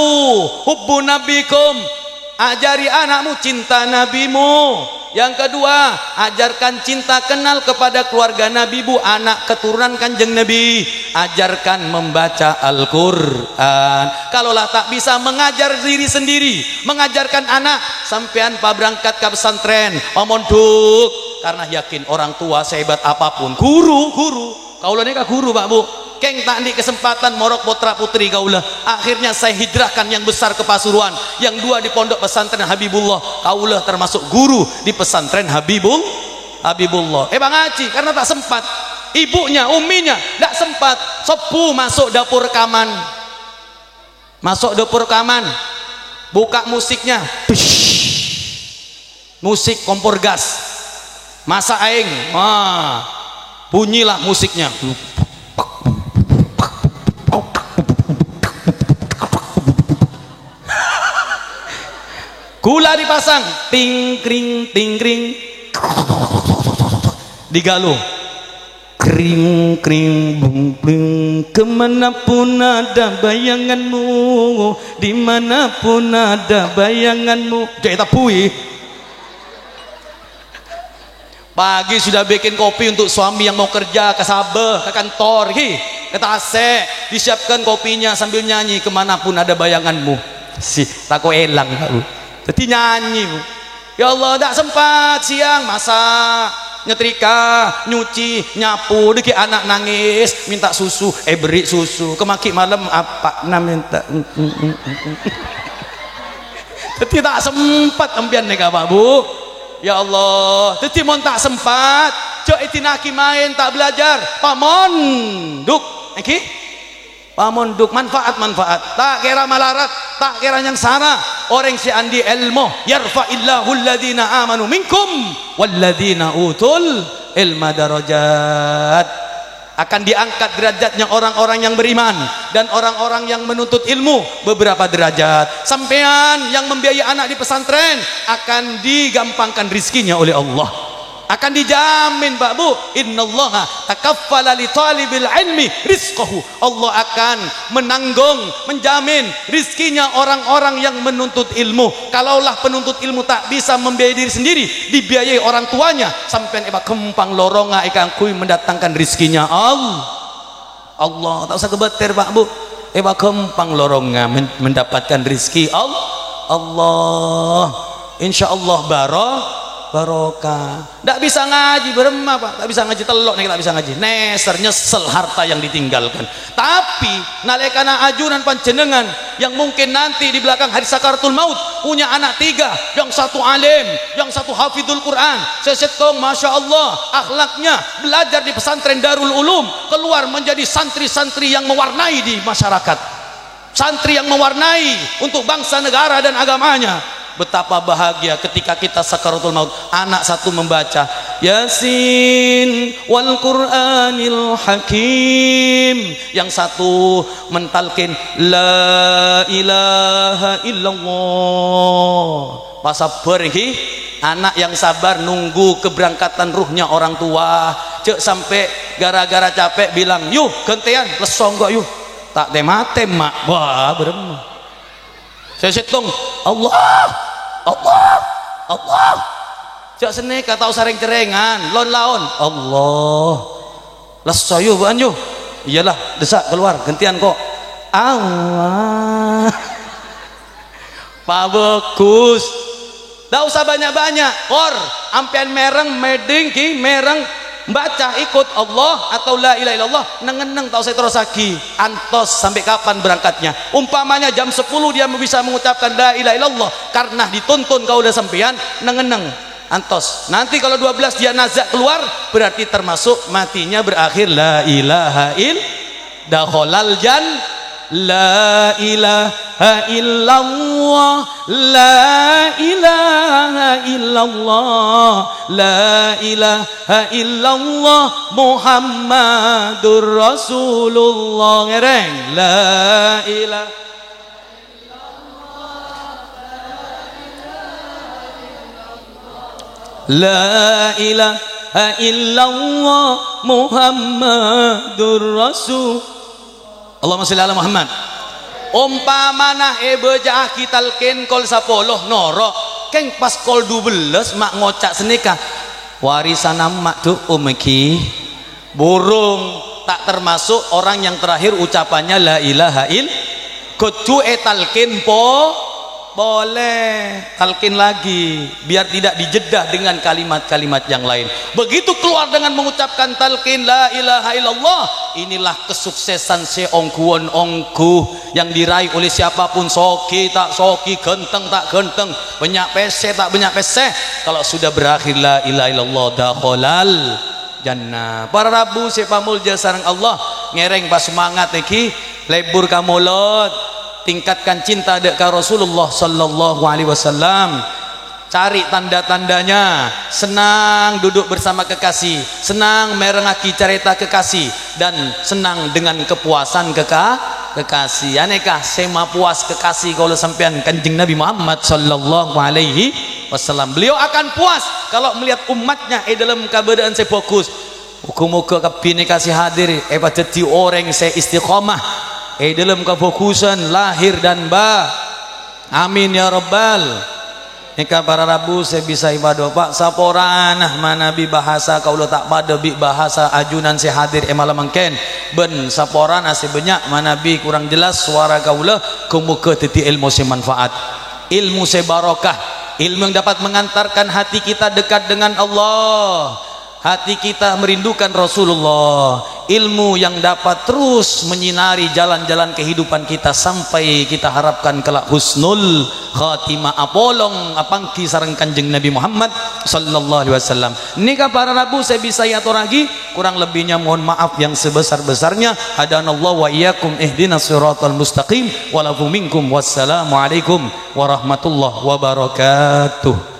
hubbu nabikum, ajari anakmu cinta nabimu. Yang kedua, ajarkan cinta kenal kepada keluarga Nabi bu, anak keturunan kanjeng Nabi. Ajarkan membaca Al-Quran. Kalaulah tak bisa mengajar diri sendiri, mengajarkan anak, sampean pak berangkat ke pesantren pamondok, karena yakin orang tua sehebat apapun guru kaulah ini guru Pak Bu keng tak di kesempatan morok putra putri kaulah. Akhirnya saya hijrahkan yang besar ke Pasuruan, yang 2 di pondok pesantren Habibullah. Kaulah termasuk guru di pesantren Habibullah. Bang Haji karena tak sempat, ibunya uminya tak sempat, sepuh masuk dapur rekaman, buka musiknya, musik kompor gas, masa aing, bunyilah musiknya. Gula dipasang, ting kring digaluh, kring kring bung bung, kemanapun ada bayanganmu, dimanapun ada bayanganmu. Jadi tapui. Pagi sudah bikin kopi untuk suami yang mau kerja ke Sabah, ke kantor, kata AC, disiapkan kopinya sambil nyanyi kemanapun ada bayanganmu. Si tako elang aku. Jadi nyanyi. Ya Allah, tak sempat siang masak, nyetrika, nyuci, nyapu, deki anak nangis minta susu, beri susu. Kemaki malam apa minta. Jadi tak sempat ambian nek Pak Bu. Ya Allah, jadi mon tak sempat, cok itinaki main tak belajar. Pamonduk, iki? Pamonduk manfaat. Tak kira malarat, tak kira yang sana. Orang si andi ilmu, yarfa'illahu alladhina amanu minkum walladhina utul ilma darajat. Akan diangkat derajatnya orang-orang yang beriman dan orang-orang yang menuntut ilmu beberapa derajat. Sampean yang membiayai anak di pesantren akan digampangkan rizkinya oleh Allah, akan dijamin Pak Bu. Innallaha takaffala li talibil ilmi rizqahu. Allah akan menanggung, menjamin rizkinya orang-orang yang menuntut ilmu. Kalaulah penuntut ilmu tak bisa membiayai diri sendiri, dibiayai orang tuanya, sampean eba kempang loronga ikan kui mendatangkan rizkinya Allah. Tak usah kebeter Pak Bu, eba kempang loronga mendapatkan rizki Allah. Insyaallah barokah. Tak bisa ngaji berema Pak, tak bisa ngaji telok nih, tak bisa ngaji neser, nyesel harta yang ditinggalkan. Tapi nalekana ajunan panjenengan yang mungkin nanti di belakang hari sakaratul maut punya anak 3, yang satu alim, yang satu hafidul Quran, sesetong masya Allah akhlaknya, belajar di pesantren Darul Ulum, keluar menjadi santri-santri yang mewarnai di masyarakat, santri yang mewarnai untuk bangsa negara dan agamanya. Betapa bahagia ketika kita sakaratul maut, anak satu membaca Yasin wal Qur'anil Hakim, yang satu mentalkin la ilaha illallah. Pas sabar iki, anak yang sabar nunggu keberangkatan ruhnya orang tua, cek sampai gara-gara capek bilang yuk gantian lesong kok yuk, tak tematem mak. Wah berem saya hitung Allah jak sene kata saring cerengan lon-laon Allah lesoyu bukan yuk, iyalah desak keluar gantian kok Allah. Pak bagus, tak usah banyak-banyak kor ampian mereng meding ki mereng baca ikut Allah atau la ilaha illallah nengeneng tak usah terus lagi antos sampai kapan berangkatnya. Umpamanya jam 10 dia bisa mengucapkan la ilaha illallah karena dituntun kau udah sampean nengeneng antos. Nanti kalau 12 dia nazak keluar berarti termasuk matinya berakhir la ilaha illallah dakhalal la ilaha illallah la ilaha illallah la ilaha illallah Muhammadur Rasulullah. Ngereng la ilaha la ilaha illallah Muhammadur Rasul. Allahumma sholli ala Muhammad. Umpamana bejah kitalken kol 10 norok keng pas kol 12 mak ngocak senika warisan mak tuh umeki burung tak termasuk orang yang terakhir ucapannya la ilaha il kudu etalken boleh talkin lagi biar tidak dijedah dengan kalimat-kalimat yang lain. Begitu keluar dengan mengucapkan talkin la ilaha illallah, inilah kesuksesan seongkuon-ongku yang diraih oleh siapapun, soki tak soki, genteng tak genteng, banyak pese tak banyak pese, kalau sudah berakhir la ilaha illallah dakhalal jannah. Para rabu sepamulja sareng Allah ngereng pas semangat iki lebur kamulot tingkatkan cinta dek ka Rasulullah sallallahu alaihi wasallam, cari tanda-tandanya, senang duduk bersama kekasih, senang merengaki cerita kekasih, dan senang dengan kepuasan kekasih. Aneka sema puas kekasih kalau sampean Kanjeng Nabi Muhammad sallallahu alaihi wasallam. Beliau akan puas kalau melihat umatnya dalam keadaan saya fokus. Muka-muka kabine kasih hadir pada jadi orang saya istiqomah dalam kefokusan lahir dan amin ya rabbal Nika para rabu saya bisa ibadah Pak saporanah manabi bahasa kaulah tak pada bi bahasa ajunan saya hadir emalam mangken ben saporana si banyak manabi kurang jelas suara kaulah kemuka titi ilmu si manfaat ilmu si barokah ilmu yang dapat mengantarkan hati kita dekat dengan Allah hati kita merindukan Rasulullah ilmu yang dapat terus menyinari jalan-jalan kehidupan kita sampai kita harapkan kelak husnul khatimah apolong apangki sareng Kanjeng Nabi Muhammad sallallahu alaihi wasallam. Nika para rabu saya bisa atur lagi kurang lebihnya mohon maaf yang sebesar-besarnya hadanallahu wa iyyakum ihdinas siratal mustaqim wa lafu minkum wassalamu alaikum warahmatullahi wabarakatuh.